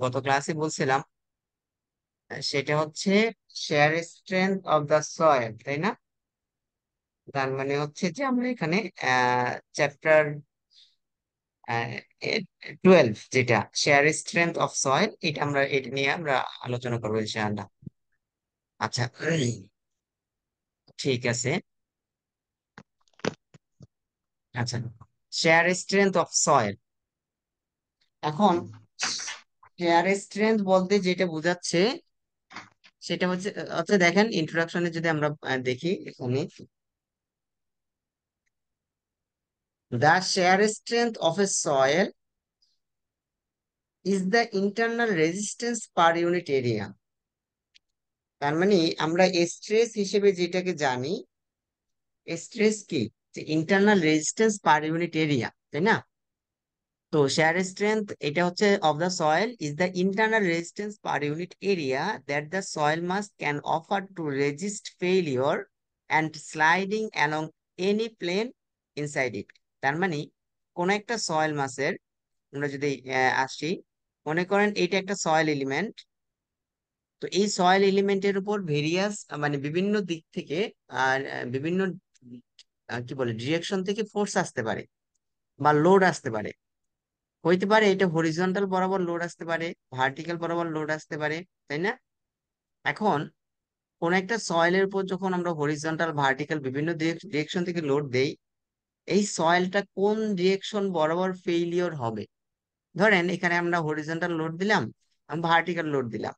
গত ক্লাসে বলছিলাম সেটা হচ্ছে share strength of the soil, তাই না? তার মানে হচ্ছে যে আমরা এখানে চ্যাপ্টার 12, যেটা শেয়ার স্ট্রেংথ অফ সয়েল, এটা নিয়ে আমরা আলোচনা করবো ইনশাআল্লাহ। আচ্ছা, ঠিক আছে। আচ্ছা, শেয়ার স্ট্রেংথ অফ সয়েল। এখন শেয়ার স্ট্রেংথ বলতে যেটা বোঝাচ্ছে সেটা হচ্ছে, আচ্ছা দেখেন ইন্ট্রোডাকশনে যদি আমরা দেখি এখানে, the shear strength of a soil is the internal resistance per unit area। তার মানে আমরা স্ট্রেস হিসেবে যেটাকে জানি, স্ট্রেস কি, যে internal resistance per unit area, তাই না? তো শেয়ার স্ট্রেংথ এটা হচ্ছে of the soil is the internal resistance per unit area that the soil mass can offer to resist failure and sliding along any plane inside it. তার মানে কোন একটা soil মাসের, আমরা যদি আসি, মনে করেন এটা একটা সয়েল এলিমেন্ট। তো এই সয়েল এলিমেন্টের উপর ভেরিয়াস, মানে বিভিন্ন দিক থেকে আর বিভিন্ন কি বলে ডিরেকশন থেকে ফোর্স আসতে পারে বা লোড আসতে পারে। হইতে পারে এটা হরিজন্টাল বরাবর লোড আসতে পারে, ভার্টিক্যাল বরাবর লোড আসতে পারে, তাই না? এখন কোন একটা সয়েলের উপর যখন আমরা হরিজন্টাল ভার্টিক্যাল বিভিন্ন ডিরেকশন থেকে লোড দেই, এই সয়েলটা কোন ডিরেকশন বরাবর ফেইলিওর হবে। ধরেন এখানে আমরা হরিজন্টাল লোড দিলাম, ভার্টিক্যাল লোড দিলাম।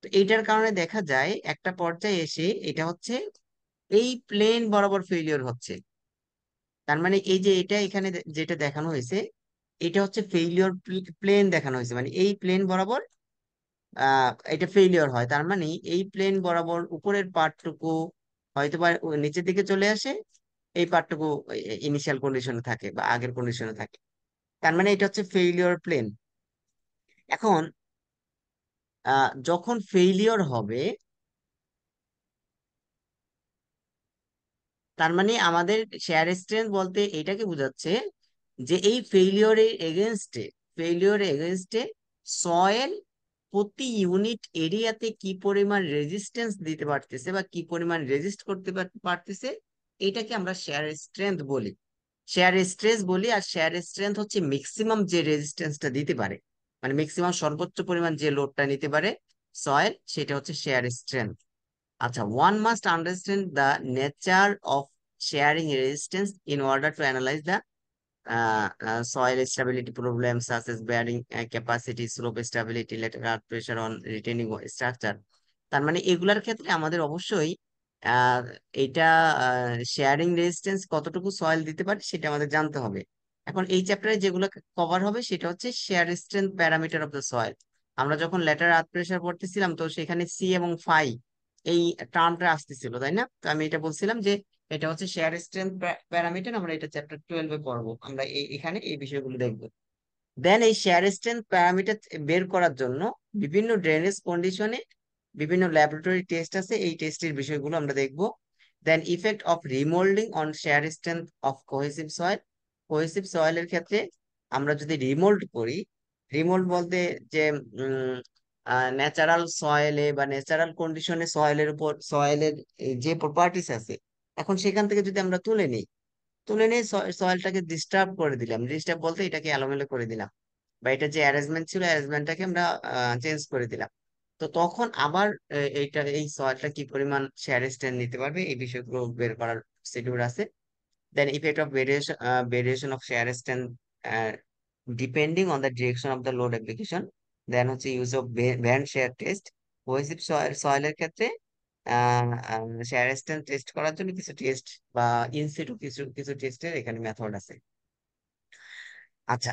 তো এইটার কারণে দেখা যায় একটা পর্যায়ে এসে এটা হচ্ছে এই প্লেন বরাবর ফেলিওর হচ্ছে। তার মানে এই যে এটা এখানে যেটা দেখানো হয়েছে, এটা হচ্ছে ফেলিওর প্লেন দেখানো হয়েছে, মানে এই প্লেন বরাবর এটা ফেলিওর হয়। তার মানে এই প্লেন বরাবর উপরের পার্টটুকু হয়তো বা নিচের দিকে চলে আসে, এই পার্টটুকু ইনিশিয়াল কন্ডিশনে থাকে বা আগের কন্ডিশনে থাকে। তার মানে এটা হচ্ছে ফেলিওর প্লেন। এখন যখন ফেলিওর হবে, তার মানে আমাদের শেয়ার স্ট্রেংথ বলতে এটাকে বোঝাচ্ছে যে এই ফেলিওর এগেনস্টে সয়েল প্রতি ইউনিট এরিয়াতে কি পরিমাণ রেজিস্ট্যান্স দিতে পারতেছে বা কি পরিমাণ রেজিস্ট করতে পারতেছে, এটাকে আমরা শেয়ার স্ট্রেংথ বলি, শেয়ার স্ট্রেস বলি। আর শেয়ার স্ট্রেংথ হচ্ছে ম্যাক্সিমাম যে রেজিস্ট্যান্সটা দিতে পারে, মানে ম্যাক্সিমাম সর্বোচ্চ পরিমাণ যে লোডটা নিতে পারে সয়েল, সেটা হচ্ছে শেয়ার স্ট্রেংথ। আচ্ছা, one must understand the nature of sharing resistance in order to analyze the soil stability problems such as bearing capacity, slope stability, lateral earth pressure on retaining structure। তার মানে এগুলার ক্ষেত্রে আমাদের অবশ্যই আহ, এটা শেয়ারিং রেজিস্ট্যান্স কতটুকু soil দিতে পারে সেটা আমাদের জানতে হবে। এখন এই চ্যাপ্টারে যেগুলো কভার হবে সেটা হচ্ছে share strength parameter of the soil. আমরা যখন ল্যাটারাল আর্থ প্রেসার পড়তেছিলাম, তো সেখানে সি এবং ফাই এই টার্মটা আসতেছিল, তাই না? তো আমি এটা বলছিলাম যে এটা হচ্ছে শেয়ার স্ট্রেংথ প্যারামিটার। আমরা এটা চ্যাপ্টার 12-এ পড়বো, আমরা এখানে এই বিষয়গুলো দেখবো। দেন এই শেয়ার স্ট্রেংথ প্যারামিটার বের করার জন্য বিভিন্ন ড্রেনেজ কন্ডিশনে বিভিন্ন ল্যাবরেটরি টেস্ট আছে, এই টেস্টের বিষয়গুলো আমরা দেখব। Then effect of remoulding on shear strength of cohesive soil. Cohesive সয়েলের ক্ষেত্রে আমরা যদি রিমোল্ড করি, রিমোল্ড বলতে যে ন্যাচারাল সয়েলে বা ন্যাচারাল কন্ডিশনে সয়েলের উপর সয়েলের যে প্রপার্টিস আছে, এখন সেখান থেকে যদি আমরা তুলে নিয়ে সয়েলটাকে ডিস্টার্ব করে দিলাম, ডিস্টার্ব বলতে এটাকে এলোমেলো করে দিলাম, বা এটা যে অ্যারেঞ্জমেন্ট ছিল অ্যারেঞ্জমেন্টটাকে আমরা চেঞ্জ করে দিলাম। তো তখন আবার এই সয়েলটা কি পরিমাণ শেয়ার স্ট্রেন নিতে পারবে, এই বিষয়গুলো বের করার শিডিউল আছে। Then effect of variation of shear strain depending on the direction of the load application. Then হচ্ছে use of band shear test. Cohesive সয়েলের ক্ষেত্রে শেয়ার স্ট্রেন টেস্ট করার জন্য কিছু টেস্ট বা ইনসিটু কিছু কিছু টেস্টের এখানে মেথড আছে। আচ্ছা,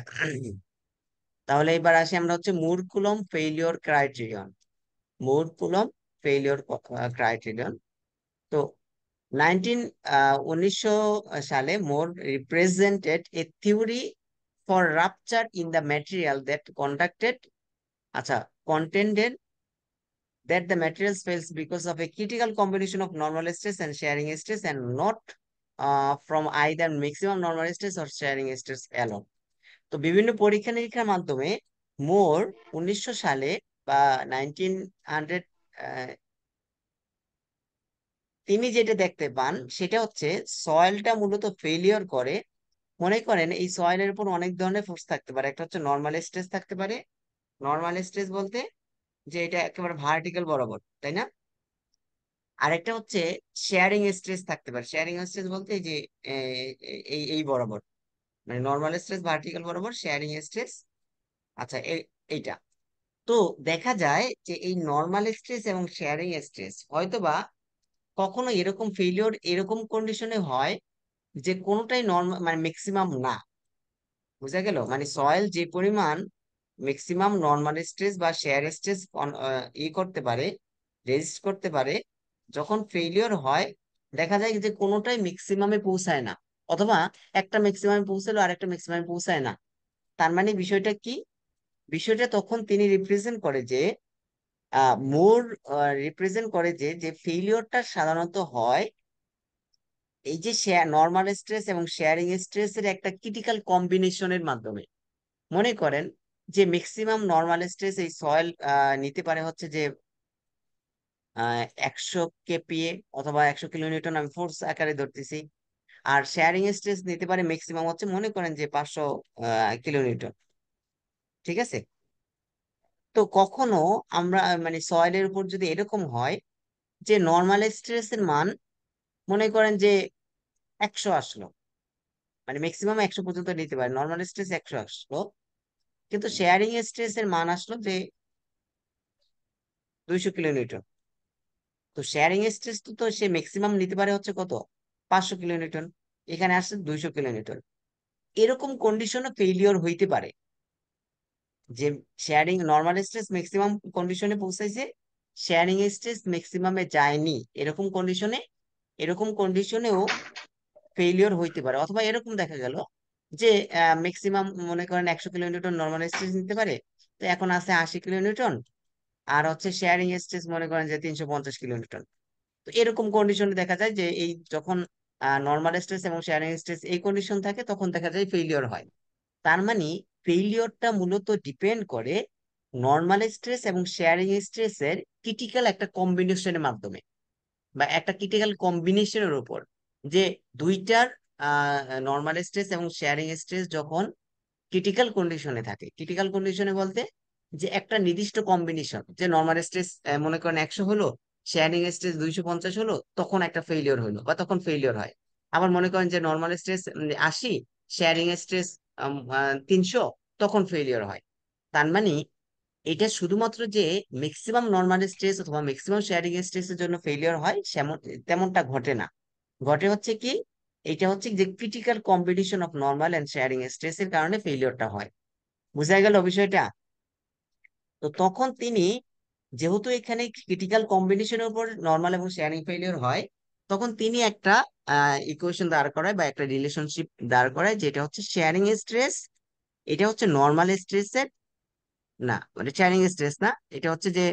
তাহলে এবার আসি আমরা হচ্ছে Mohr Coulomb failure criterion. Mohr Coulomb failure criterion. তো 1900 সালে Mohr represented a theory for rupture in the material that conducted, আচ্ছা, contended that the materials fails because of a critical combination of normal stress and sharing stress, and not from either maximum normal stress or sharing stress alone। তো বিভিন্ন পরীক্ষা নিরীক্ষার মাধ্যমে মোর 1900 সালে বা 1900, তিনি যেটা দেখতে পান সেটা হচ্ছে সয়েলটা মূলত ফেলিওর করে। মনে করেন এই সয়েলের উপর অনেক ধরনের ফোর্স থাকতে পারে, একটা হচ্ছে নর্মাল স্ট্রেস থাকতে পারে। নর্মাল স্ট্রেস বলতে যে এটা একেবারে ভার্টিক্যাল বরাবর, তাই না? আরেকটা হচ্ছে শেয়ারিং স্ট্রেস থাকতে পারে। শেয়ারিং স্ট্রেস বলতে এই যে এই এই বরাবর, মানে নর্মাল স্ট্রেস ভার্টিক্যাল বরাবর, শেয়ারিং স্ট্রেস। আচ্ছা, এইটা তো দেখা যায় যে এই নর্মাল স্ট্রেস এবং শেয়ারিং স্ট্রেস হয়তোবা কখনো এরকম ফেলিওর এরকম কন্ডিশনে হয় যে কোনোটাই নর্মাল মানে ম্যাক্সিমাম না। বুঝা গেল? মানে সয়েল যে পরিমাণ ম্যাক্সিমাম নর্মাল স্ট্রেস বা শেয়ার স্ট্রেস ই করতে পারে, রেজিস্ট করতে পারে, যখন ফেলিওর হয় দেখা যায় যে কোনোটাই ম্যাক্সিমামে পৌঁছায় না, অথবা একটা ম্যাক্সিমামে পৌঁছালো আর একটা ম্যাক্সিমামে পৌঁছায় না। তার মানে বিষয়টা কি? বিষয়টা তখন তিনি রিপ্রেজেন্ট করে যে মোর রিপ্রেজেন্ট করে যে যে ফেলিওরটা সাধারণত হয় এই যে নর্মাল স্ট্রেস এবং শেয়ারিং স্ট্রেসের একটা ক্রিটিক্যাল কম্বিনেশনের মাধ্যমে। মনে করেন যে ম্যাক্সিমাম নর্মাল স্ট্রেস এই সয়েল নিতে পারে হচ্ছে যে 100 kPa অথবা 100 কিলোনিউটন, আমি ফোর্স আকারে ধরতেছি। আর শেয়ারিং স্ট্রেস নিতে পারে ম্যাক্সিমাম হচ্ছে মনে করেন যে 500 কিলোনিউটন। ঠিক আছে? তো কখনো আমরা মানে সয়েলের উপর যদি এরকম হয় যে নর্মাল স্ট্রেসের মান মনে করেন যে 100 আসলো, মানে ম্যাক্সিমাম 100 পর্যন্ত নিতে পারে, নর্মাল স্ট্রেস 100 আসলো, কিন্তু শেয়ারিং স্ট্রেস এর মান আসলো যে 200 কিলোনিউটন। তো শেয়ারিং স্ট্রেস তো তো সে ম্যাক্সিমাম নিতে পারে হচ্ছে কত, 500 কিলোনিউটন, এখানে আসছে 200 কিলোনিউটন। এরকম কন্ডিশনও ফেলিওর হইতে পারে যে শেয়ারিং নর্মাল স্ট্রেস ম্যাক্সিমাম কন্ডিশনে পৌঁছাইছে, শেয়ারিং স্ট্রেস ম্যাক্সিমামে যায়নি, এরকম কন্ডিশনেও ফেলিওর হইতে পারে। অথবা এরকম দেখা গেল যে ম্যাক্সিমাম মনে করেন 100 কিলোনিউটন নর্মাল স্ট্রেস নিতে পারে, তো এখন আছে 80 কিলোনিউটন, আর হচ্ছে শেয়ারিং স্ট্রেস মনে করেন যে 350 কিলোনিউটন। তো এরকম কন্ডিশনে দেখা যায় যে এই যখন নর্মাল স্ট্রেস এবং শেয়ারিং স্ট্রেস এই কন্ডিশন থাকে তখন দেখা যায় ফেলিওর হয়। তার মানে ফেলিওরটা মূলত ডিপেন্ড করে নর্মাল স্ট্রেস এবং শেয়ারিং স্ট্রেসের ক্রিটিক্যাল একটা কম্বিনেশনের মাধ্যমে, বা একটা ক্রিটিক্যাল কম্বিনেশনের উপর, যে দুইটার নর্মাল স্ট্রেস এবং শেয়ারিং স্ট্রেস যখন ক্রিটিক্যাল কন্ডিশনে থাকে। ক্রিটিক্যাল কন্ডিশনে বলতে যে একটা নির্দিষ্ট কম্বিনেশন, যে নর্মাল স্ট্রেস মনে করেন 100 হলো, শেয়ারিং স্ট্রেস 250 হলো, তখন একটা ফেলিওর হলো বা তখন ফেলিওর হয়। আবার মনে করেন যে নর্মাল স্ট্রেস 80, শেয়ারিং স্ট্রেস 300, তখন ফেলিওর হয়। তার মানে এটা শুধুমাত্র যে ম্যাক্সিমাম নর্মাল স্ট্রেস অথবা ম্যাক্সিমাম শেয়ারিং স্ট্রেসের জন্য ফেলিওর হয় তেমনটা ঘটে না। ঘটে হচ্ছে কি, এটা হচ্ছে যে critical combination of normal and shearing স্ট্রেসের কারণে ফেলিওরটা হয়। বুঝা গেল বিষয়টা? তো তখন তিনি, যেহেতু এখানে ক্রিটিক্যাল কম্বিনেশনের উপর নর্মাল এবং শেয়ারিং ফেলিওর হয়, তখন তিনি একটা ইকুয়েশন দাঁড় করায় বা একটা রিলেশনশিপ দাঁড় করায়, যেটা হচ্ছে শেয়ারিং স্ট্রেস, এটা হচ্ছে নর্মাল স্ট্রেসের, না মানে শেয়ারিং স্ট্রেস না, এটা হচ্ছে যে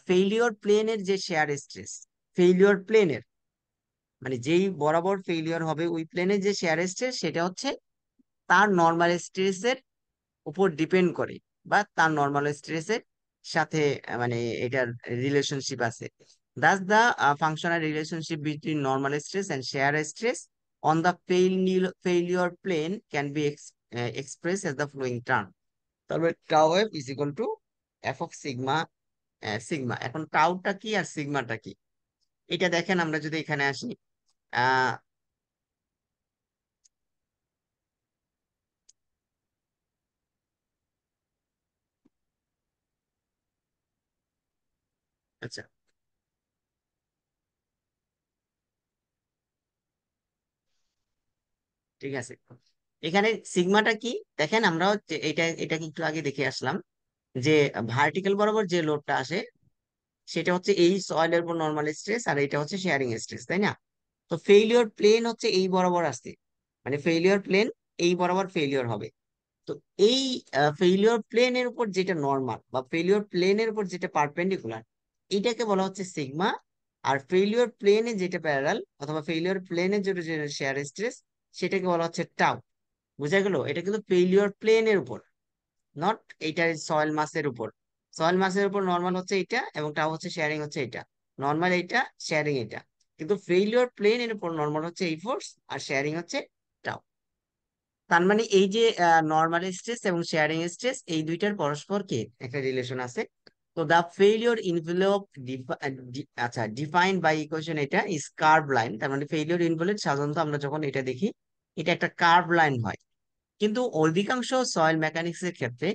ফেইলিওর প্লেনের যে শেয়ার স্ট্রেস, ফেইলিওর প্লেনের মানে যেই বরাবর ফেইলিওর হবে ওই প্লেনের যে শেয়ার স্ট্রেস, সেটা হচ্ছে তার নর্মাল স্ট্রেসের উপর ডিপেন্ড করে, বা তার নর্মাল স্ট্রেসের সাথে মানে এটার রিলেশনশিপ আছে। Thus the functional relationship between normal stress and shear stress on the failure plane can be express as the following term. তারপরে tau F is equal to F of sigma. Sigma, এখন টাউটা কি আর সিগমাটা কি এটা দেখেন, আমরা যদি এখানে আসি। আহ আচ্ছা, ঠিক আছে। এখানে সিগমাটা কি দেখেন, আমরা এটাকে একটু আগে দেখে আসলাম যে ভার্টিক্যাল বরাবর যে লোডটা আসে সেটা হচ্ছে এই সয়েলের উপর নর্মাল স্ট্রেস, আর এটা হচ্ছে শেয়ারিং স্ট্রেস, তাই না? তো ফেইলিওর প্লেন হচ্ছে এই বরাবর আসছে, মানে ফেইলিওর প্লেন এই বরাবর ফেইলিওর হবে। তো এই ফেইলিওর প্লেনের উপর যেটা নর্মাল বা ফেইলিওর প্লেনের উপর যেটা পারপেন্ডিকুলার, এটাকে বলা হচ্ছে সিগমা। আর ফেইলিওর প্লেনে যেটা প্যারালাল অথবা ফেইলিওর প্লেনের যেটা শেয়ার স্ট্রেস, সেটাকে বলা হচ্ছে টাউ। বুঝা গেল? এটা কিন্তু ফেইলিওর প্লেনের উপর। নট এইটা সয়েল মাসের উপর। সয়েল মাসের উপর নর্মাল হচ্ছে এটা, এবং টাও হচ্ছে শেয়ারিং হচ্ছে এটা। নর্মাল এটা, শেয়ারিং এটা। কিন্তু ফেইলিওর প্লেন এর উপর নর্মাল হচ্ছে এই ফোর্স, আর শেয়ারিং হচ্ছে টাও। তার মানে এই যে নর্মাল স্ট্রেস এবং শেয়ারিং স্ট্রেস, এই দুইটার পরস্পর কি একটা রিলেশন আছে। তো দা ফেইলিওর ইনভেলপ, আচ্ছা, ডিফাইন্ড বাই ইকুয়েশন, এটা ইজ কার্ভ লাইন। তার মানে ফেইলিওর ইনভেলপ সাধারণত আমরা যখন এটা দেখি, এটা একটা কার্ভ লাইন হয়। কিন্তু অধিকাংশ সয়েল মেকানিক্স এর ক্ষেত্রে,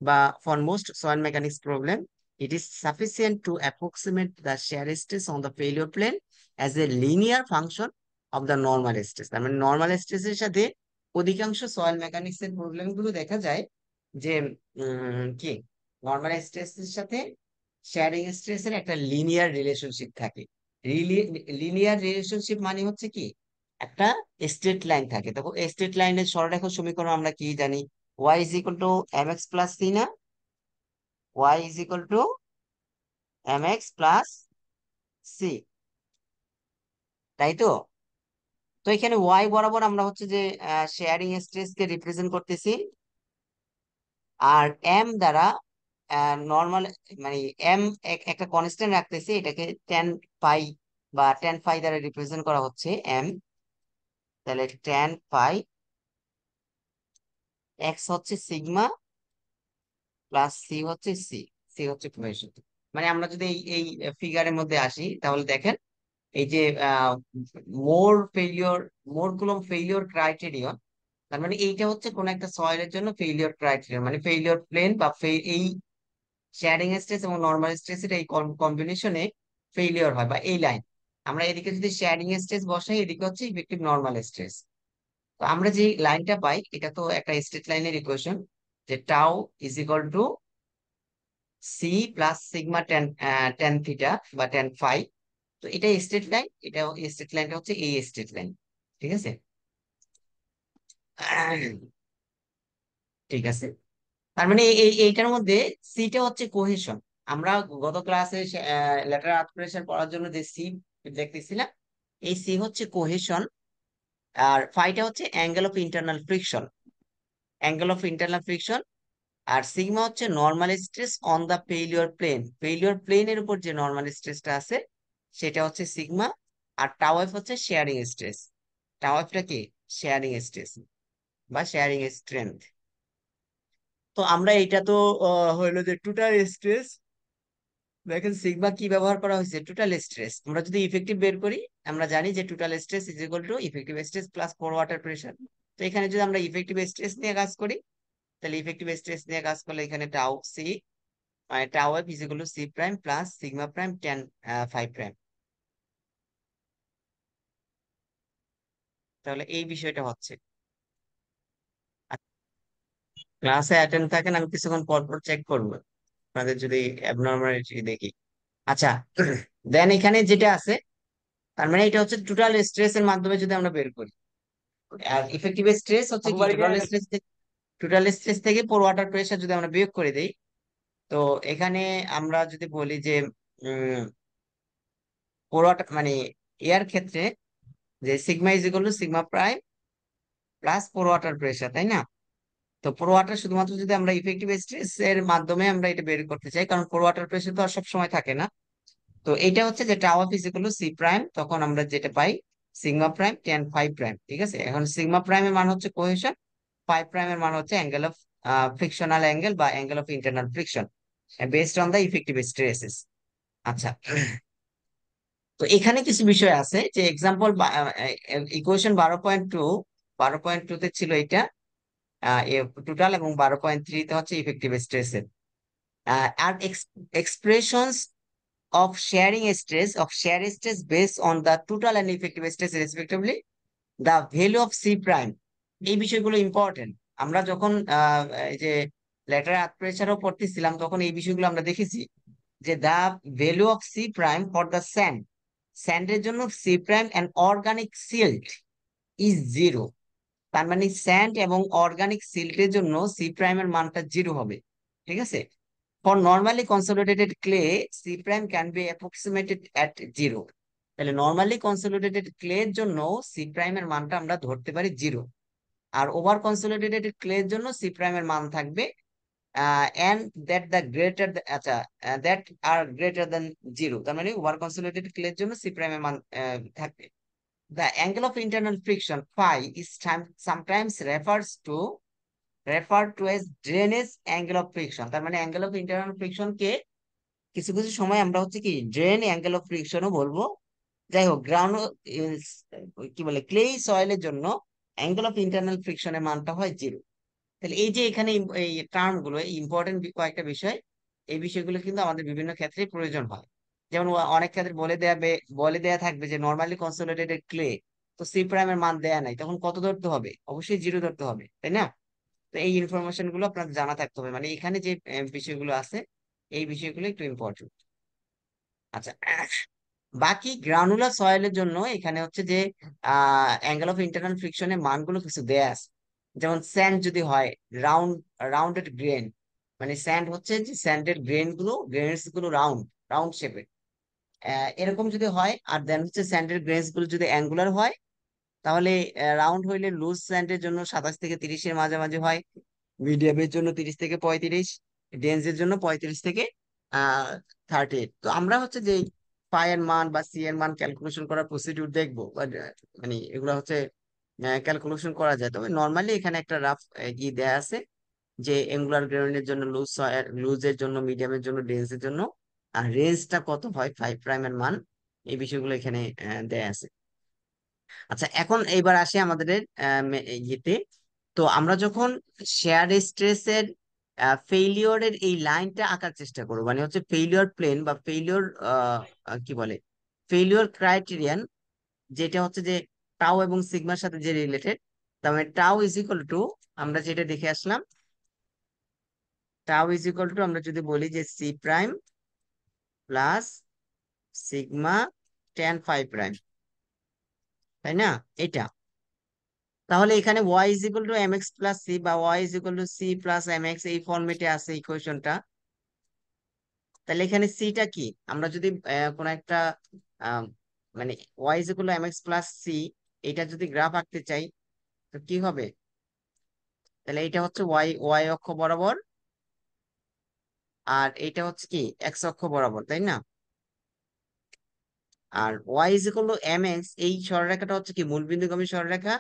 বা for most soil mechanics problem, it is sufficient two approximate the shear stress on the failure plane as a linear function of the normal stress। তার মানে নর্মাল স্ট্রেসের সাথে অধিকাংশ সয়েল মেকানিক্স এর প্রবলেম গুলো দেখা যায় যে কি নর্মাল স্ট্রেসের সাথে শেয়ারিং স্ট্রেসের একটা লিনিয়ার রিলেশনশিপ থাকে। লিনিয়ার রিলেশনশিপ মানে হচ্ছে কি, একটা স্ট্রেট লাইন থাকে। তখন স্ট্রেট লাইনের সরলরেখা সমীকরণ আমরা কি জানি? Y is equal to M X plus C না? Y is equal to M X plus C, তাই তো? তো এখানে ওয়াই বরাবর আমরা হচ্ছে যে শেয়ারিং স্ট্রেস কে রিপ্রেজেন্ট করতেছি, আর এম দ্বারা নর্মাল, মানে এম একটা কনস্ট্যান্ট রাখতেছি, এটাকে টেন পাই বা টেন ফাই দ্বারা রিপ্রেজেন্ট করা হচ্ছে এম। তাহলে টেন পাই এক্স হচ্ছে সিগমা প্লাস সি হচ্ছে সি। সি হচ্ছে কোহেশন। মানে আমরা যদি এই ফিগারের মধ্যে আসি, তাহলে দেখেন এই যে মোর ফেইলিওর, মোর কুলম ফেইলিওর ক্রাইটেরিয়ন। তার মানে এইটা হচ্ছে কোন একটা সয়েলের জন্য ফেইলিওর ক্রাইটেরিয়ন, মানে ফেইলিওর প্লেন বা এই শেয়ারিং স্ট্রেস এবং নর্মাল স্ট্রেসের এই কম্বিনেশনে ফেইলিওর হয়, বা এই লাইন। আমরা এদিকে যদি শেয়ারিং স্ট্রেস বসাই, এদিকে হচ্ছে ইফেক্টিভ নর্মাল স্ট্রেস। তো আমরা যে লাইনটা পাই, এটা তো একটা স্ট্রেট লাইনের ইকুয়েশন, যে tau is equal to C plus sigma tan, tan theta বা টেন ফাই। তো এটা স্ট্রেট লাইন, এটা স্ট্রেট লাইনটা হচ্ছে এই স্ট্রেট লাইন। ঠিক আছে? ঠিক আছে। তার মানে এইটার মধ্যে সিটা হচ্ছে কোহেশন। আমরা গত ক্লাসে ল্যাটারাল আর্থ প্রেসার পড়ার জন্য যে সি দেখতেছিলাম, এই সি হচ্ছে কোহেশন। আর ফাইটা হচ্ছে angle of internal friction, angle of internal friction. আর সিগমা হচ্ছে normal stress on the failure plane, failure প্লেনের উপর যে নর্মাল স্ট্রেসটা আছে সেটা হচ্ছে সিগমা। আর টাও এফ হচ্ছে শেয়ারিং স্ট্রেস। টাও এফটা কি? শেয়ারিং স্ট্রেস বা শেয়ারিং স্ট্রেংথ। তো আমরা এটা তো হইলো যে টোটাল স্ট্রেস। দেখেন সিগমা কি ব্যবহার করা হয়েছে? Total stress. আমরা যদি ইফেক্টিভ বের করি, আমরা জানি যে total stress is equal two effective stress plus poor water pressure. তো এখানে যদি আমরা ইফেক্টিভ স্ট্রেস নিয়ে কাজ করি, তাহলে ইফেক্টিভ স্ট্রেস নিয়ে কাজ করলে এখানে টাও সি, মানে tau F is equal to C prime plus sigma prime tan phi prime. তাহলে এই বিষয়টা হচ্ছে। ক্লাসে অ্যাটেন্ড থাকেন, আমি কিছুক্ষণ পর পর চেক করবো আপনাদের যদি অ্যাবনর্মালিটি দেখি। আচ্ছা, দেন এখানে যেটা আছে, তার মানে এটা হচ্ছে টোটাল স্ট্রেস এর মাধ্যমে যদি আমরা বের করি। আর ইফেক্টিভ স্ট্রেস হচ্ছে আপু কি, বাড়ি টোটাল গেলেন? স্ট্রেস থেকে, টোটাল স্ট্রেস থেকে পোর ওয়াটার প্রেশার যদি আমরা বিয়োগ করে দিই, তো এখানে আমরা যদি বলি যে পোর ওয়াটার মানে এয়ার ক্ষেত্রে, যে sigma is equal to sigma prime plus poor water pressure, তাই না? তো পোর ওয়াটার শুধুমাত্র যদি আমরা ইফেক্টিভ স্ট্রেস এর মাধ্যমে আমরা এটা বের করতে চাই, কারণ পোর ওয়াটার প্রেশার তো আর সব সময় থাকে না। তো এটা হচ্ছে যে tau of is equal to C prime, তখন আমরা যেটা পাই sigma prime tan phi prime. ঠিক আছে? এখন সিগমা প্রাইমের মান হচ্ছে কোহেশন, ফাইভ প্রাইমের মান হচ্ছে অ্যাঙ্গেল অফ ফ্রিকশনাল অ্যাঙ্গেল বা angle of internal friction based on the effective stresses. আচ্ছা, তো এখানে কিছু বিষয় আছে, যে এক্সাম্পল ইকুয়েশন 12.2, 12.2 তে ছিল এটা টোটাল, এবং 12.3 তে হচ্ছে ইফেক্টিভ স্ট্রেসের। আর expressions of sharing stress, of share stress based on the total and effective stress respectively, the value of C prime। এই বিষয়গুলো ইম্পর্টেন্ট। আমরা যখন এই যে ল্যাটারাল আর্থ প্রেসারও পড়তেছিলাম, তখন এই বিষয়গুলো আমরা দেখেছি, যে the value of C prime for the sand, স্যান্ডের জন্য C prime and organic silt is zero. তার মানে স্যান্ড এবং অর্গানিক সিল্টের জন্য সি প্রাইমের মানটা জিরো হবে। ঠিক আছে? For normally consolidated clay, C prime can be approximated at 0। তাহলে নর্মালি কনসোলিডেটেড ক্লে এর জন্য সি প্রাইম এর মানটা আমরা ধরতে পারি জিরো। আর ওভার কনসোলিডেটেড ক্লে এর জন্য সি প্রাইম এর মান থাকবে and that the greater আচ্ছা that are greater than 0, তার মানে ওভার কনসোলিডেটেড ক্লের জন্য সি প্রাইমের মান থাকবে। The angle of internal friction phi is sometimes referred to as drainage angle of friction। তার মানে অ্যাঙ্গেল অফ ইন্টারনাল ফ্রিকশন কে কিছু কিছু সময় আমরা হচ্ছে কি ড্রেন অ্যাঙ্গেল অফ ফ্রিকশনও বলবো। যাই হোক, গ্রাউন্ড কি বলে ক্লেই সয়েলের জন্য অ্যাঙ্গেল অফ ইন্টারনাল ফ্রিকশনের মানটা হয় 0। তাহলে এই যে এখানে এই টার্ম গুলো ইম্পর্টেন্ট কয়েকটা বিষয়, এই বিষয়গুলো কিন্তু আমাদের বিভিন্ন ক্ষেত্রে প্রয়োজন হয়। যেমন অনেক ক্ষেত্রে বলে দেয়া থাকবে যে নর্মালি কনসোলিডেটেড ক্লে, তো সি প্রাইমের মান দেয়া নাই, তখন কত ধরতে হবে? অবশ্যই 0 ধরতে হবে, তাই না? তো এই ইনফরমেশন গুলো আপনার জানা থাকতে হবে, মানে এখানে যে বিষয়গুলো আছে এই বিষয়গুলো একটু ইম্পর্টেন্ট। আচ্ছা, বাকি গ্রানুলার সয়েলের জন্য এখানে হচ্ছে যে অ্যাঙ্গেল অফ ইন্টারনাল ফ্রিকশনের মানগুলো কিছু দেয়া আছে। যেমন স্যান্ড যদি হয় রাউন্ড রাউন্ডেড গ্রেন, মানে স্যান্ড হচ্ছে যে স্যান্ডের গ্রেনস গুলো রাউন্ড রাউন্ড শেপের, এরকম যদি হয়, আর দেন হচ্ছে স্যান্ডের গ্রেনস গুলো যদি অ্যাঙ্গুলার হয়, তাহলে রাউন্ড হইলে লুজ স্যান্ডের জন্য 27 থেকে 30-এর মাঝামাঝি হয়, মিডিয়ামের জন্য 30 থেকে 35, ডেন্সের জন্য 35 থেকে 38। তো আমরা হচ্ছে যে পাই এর মান বা সি এর মান ক্যালকুলেশন করার প্রসিডিউর দেখবো, মানে এগুলো হচ্ছে ক্যালকুলেশন করা যায়। তবে নর্মালি এখানে একটা রাফ ই দেয়া আছে যে এঙ্গুলার গ্রেনের জন্য লুজের জন্য, মিডিয়ামের জন্য, ডেন্সের জন্য, আর রেঞ্জটা কত হয় 5 প্রাইমের মান, এই বিষয়গুলো এখানে দেয়া আছে। আচ্ছা, এখন এইবার আসি আমাদের ইয়েতে। তো আমরা যখন শেয়ার স্ট্রেসের ফেইলিওরের এই লাইনটা আঁকার চেষ্টা করবো, মানে হচ্ছে ফেইলিওর প্লেন বা ফেইলিওর কি বলে ফেইলিওর ক্রাইটেরিয়ান, যেটা হচ্ছে যে টাও এবং সিগমার সাথে যে রিলেটেড, তার মানে টাও ইজ ইকুয়াল টু, আমরা যেটা দেখে আসলাম, টাও ইজ ইকুয়াল টু আমরা যদি বলি যে C prime plus sigma tan phi prime, তাই না? এটা তাহলে এখানে Y is equal to M X plus C বা Y is equal to C plus M X, এই ফর্মেটে আছে ইকুয়েশনটা। তাহলে এখানে সিটা কি? আমরা যদি কোন একটা আহ, মানে Y is equal to M X plus C, এটা যদি গ্রাফ আঁকতে চাই তো কি হবে? তাহলে এটা হচ্ছে ওয়াই ওয়াই অক্ষ বরাবর, আর এটা হচ্ছে কি এক্স অক্ষ বরাবর, তাই না? আর Y is equal to M X, এই সরলরেখাটা হচ্ছে কি মূলবিন্দুগামী সরলরেখা,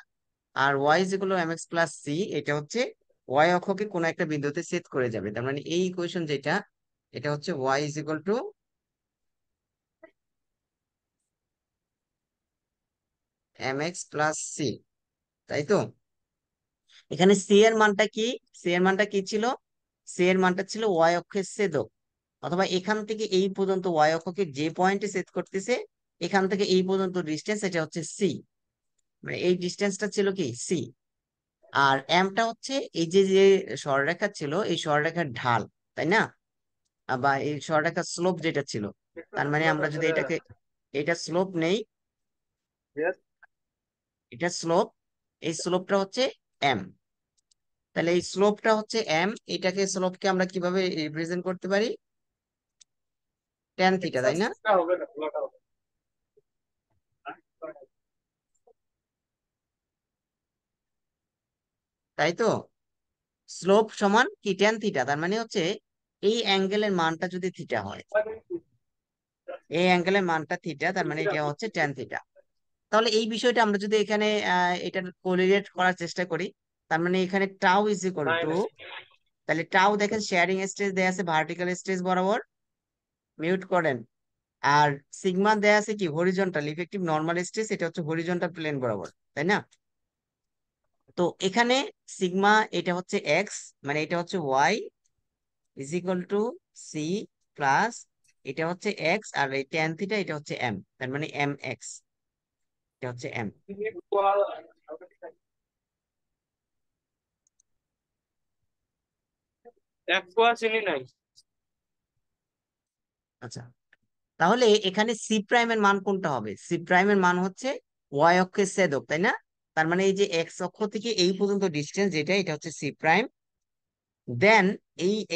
আর Y is equal to M X plus C, এটা হচ্ছে ওয়াই অক্ষকে কোন একটা বিন্দুতে ছেদ করে যাবে। তার মানে এই ইকুয়েশন যেটা, এটা হচ্ছে Y is equal to M X plus C, তাই তো? এখানে সি এর মানটা কি? সি এর মানটা কি ছিল? সি এর মানটা ছিল ওয়াই অক্ষের ছেদক, অথবা এখান থেকে এই পর্যন্ত ওয়াই অক্ষকে যে পয়েন্টে ছেদ করতেছে, এখান থেকে এই পর্যন্ত ডিস্টেন্স, এটা হচ্ছে সি, মানে এই ডিস্টেন্সটা ছিল কি সি। আর এমটা হচ্ছে এই যে যে সরলরেখা ছিল, এই সরলরেখার ঢাল, তাই না? বা এই সরলরেখার স্লোপ যেটা ছিল, তার মানে আমরা যদি এটাকে, এটা স্লোপ নেই, এটা স্লোপ, এই স্লোপটা হচ্ছে এম। তাহলে এই স্লোপটা হচ্ছে এম, এটাকে স্লোপকে আমরা কিভাবে রিপ্রেজেন্ট করতে পারি? ট্যান থিটা, তাই না? তাই তো, স্লোপ সমান কি ট্যান থিটা, তার মানে হচ্ছে এই অ্যাঙ্গেলের মানটা যদি থিটা হয়, এই অ্যাঙ্গেলের মানটা থিটা, তার মানে এটা হচ্ছে ট্যান থিটা। তাহলে এই বিষয়টা আমরা যদি এখানে এটা কোরিলেট করার চেষ্টা করি, তার মানে এখানে টাউ ইজ ইকুয়াল টু, তাহলে টাউ দেখেন শেয়ারিং স্ট্রেস দেয়া আছে ভার্টিক্যাল স্ট্রেস বরাবর, মিউট করেন। আর সিগমা দেয়া আছে কি হরিজন্টাল ইফেক্টিভ নর্মাল স্ট্রেস, এটা হচ্ছে হরিজন্টাল প্লেন বরাবর, তাই না? তো এখানে সিগমা এটা হচ্ছে এক্স, মানে এটা হচ্ছে Y is equal to C plus, এটা হচ্ছে এক্স, আর এই ট্যান থিটা এটা হচ্ছে এম, তার মানে এম এক্স, এটা হচ্ছে এম। আচ্ছা, তাহলে এখানে সি প্রাইমের মান কোনটা হবে? সি প্রাইমের মান হচ্ছে ওয়াই অক্ষের ছেদক, তাই না? তার মানে এই যে এক্স অক্ষ থেকে এই পর্যন্ত ডিস্টেন্স যেটা, এটা হচ্ছে সি প্রাইম। দেন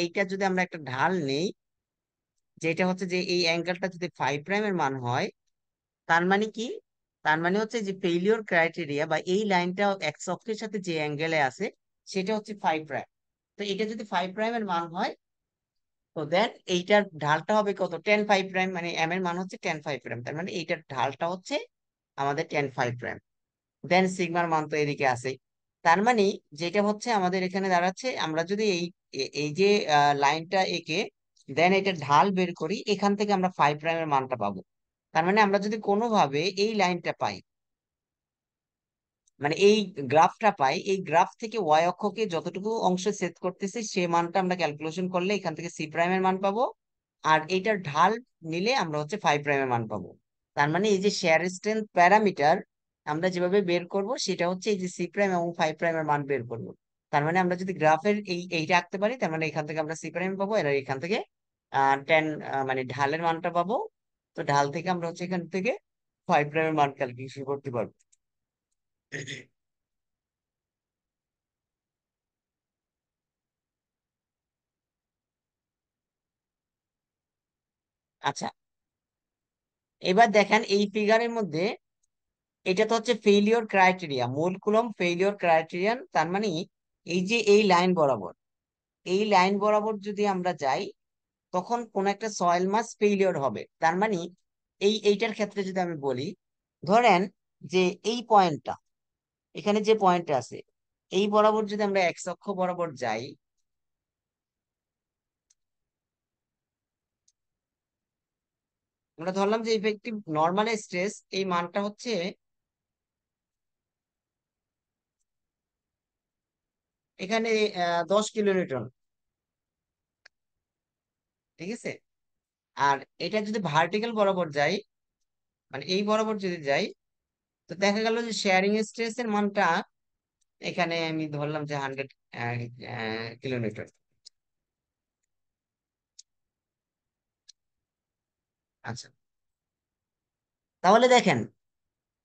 এইটা যদি আমরা একটা ঢাল নেই, যেটা হচ্ছে যে এই অ্যাঙ্গেলটা যদি ফাইভ প্রাইমের মান হয়, তার মানে কি? তার মানে হচ্ছে যে ফেইলিওর ক্রাইটেরিয়া বা এই লাইনটা এক্স অক্ষের সাথে যে অ্যাঙ্গেলে আছে সেটা হচ্ছে ফাইভ প্রাইম। তো এটা যদি 5 প্রাইমের মান হয়, তো দেন এইটার ঢালটা হবে কত, 10 5 প্রাইম, মানে এম এর মান হচ্ছে 10 5 প্রাইম, তার মানে এইটার ঢালটা হচ্ছে আমাদের 10 5 প্রাইম। দেন সিগমার মান তো এদিকে আছে। তার মানে যেটা হচ্ছে আমাদের এখানে দাঁড়াচ্ছে, আমরা যদি এই যে লাইনটা এঁকে দেন এটা ঢাল বের করি, এখান থেকে আমরা 5 প্রাইমের মানটা পাবো। তার মানে আমরা যদি কোনোভাবে এই লাইনটা পাই, মানে এই গ্রাফটা পাই, এই গ্রাফ থেকে ওয়াই অক্ষকে যতটুকু অংশ ছেদ করতেছে সে মানটা আমরা ক্যালকুলেশন করলে এখান থেকে সি প্রাইমের মান পাবো। আর এইটার ঢাল নিলে আমরা হচ্ছে 5 প্রাইমের মান পাবো। তার মানে এই যে শেয়ার স্ট্রেংথ প্যারামিটার আমরা যেভাবে বের করব সেটা হচ্ছে এই যে সি প্রাইম এবং 5 প্রাইমের মান বের করব। তার মানে আমরা যদি গ্রাফের এইটা আঁকতে পারি, তার মানে এখান থেকে আমরা সি প্রাইম পাবো, আর এখান থেকে 10, মানে ঢালের মানটা পাবো। তো ঢাল থেকে আমরা হচ্ছে এখান থেকে 5 প্রাইমের মান ক্যালকুলেশন করতে পারবো। আচ্ছা, এবার দেখেন এই ফিগারের মধ্যে এটা তো হচ্ছে ফেইলিওর ক্রাইটেরিয়া, মূল কুলম্ব ফেইলিওর ক্রাইটেরিয়ান। তার মানে এই যে এই লাইন বরাবর, এই লাইন বরাবর যদি আমরা যাই তখন কোন একটা সয়েল মাস ফেইলিওর হবে। তার মানে এইটার ক্ষেত্রে যদি আমি বলি, ধরেন যে এই পয়েন্টটা, এখানে যে পয়েন্টটা আছে এই বরাবর যদি আমরা এক্স অক্ষ বরাবর যাই, আমরা ধরলাম যে ইফেক্টিভ নর্মাল স্ট্রেস এই মানটা হচ্ছে এখানে 10 কিলোনিউটন, ঠিক আছে। আর এটা যদি ভার্টিক্যাল বরাবর যাই, মানে এই বরাবর যদি যাই, তো দেখা গেল যে শেয়ারিং স্ট্রেস এর মানটা এখানে আমি ধরলাম যে 100 কিলোমিটার। আচ্ছা, তাহলে দেখেন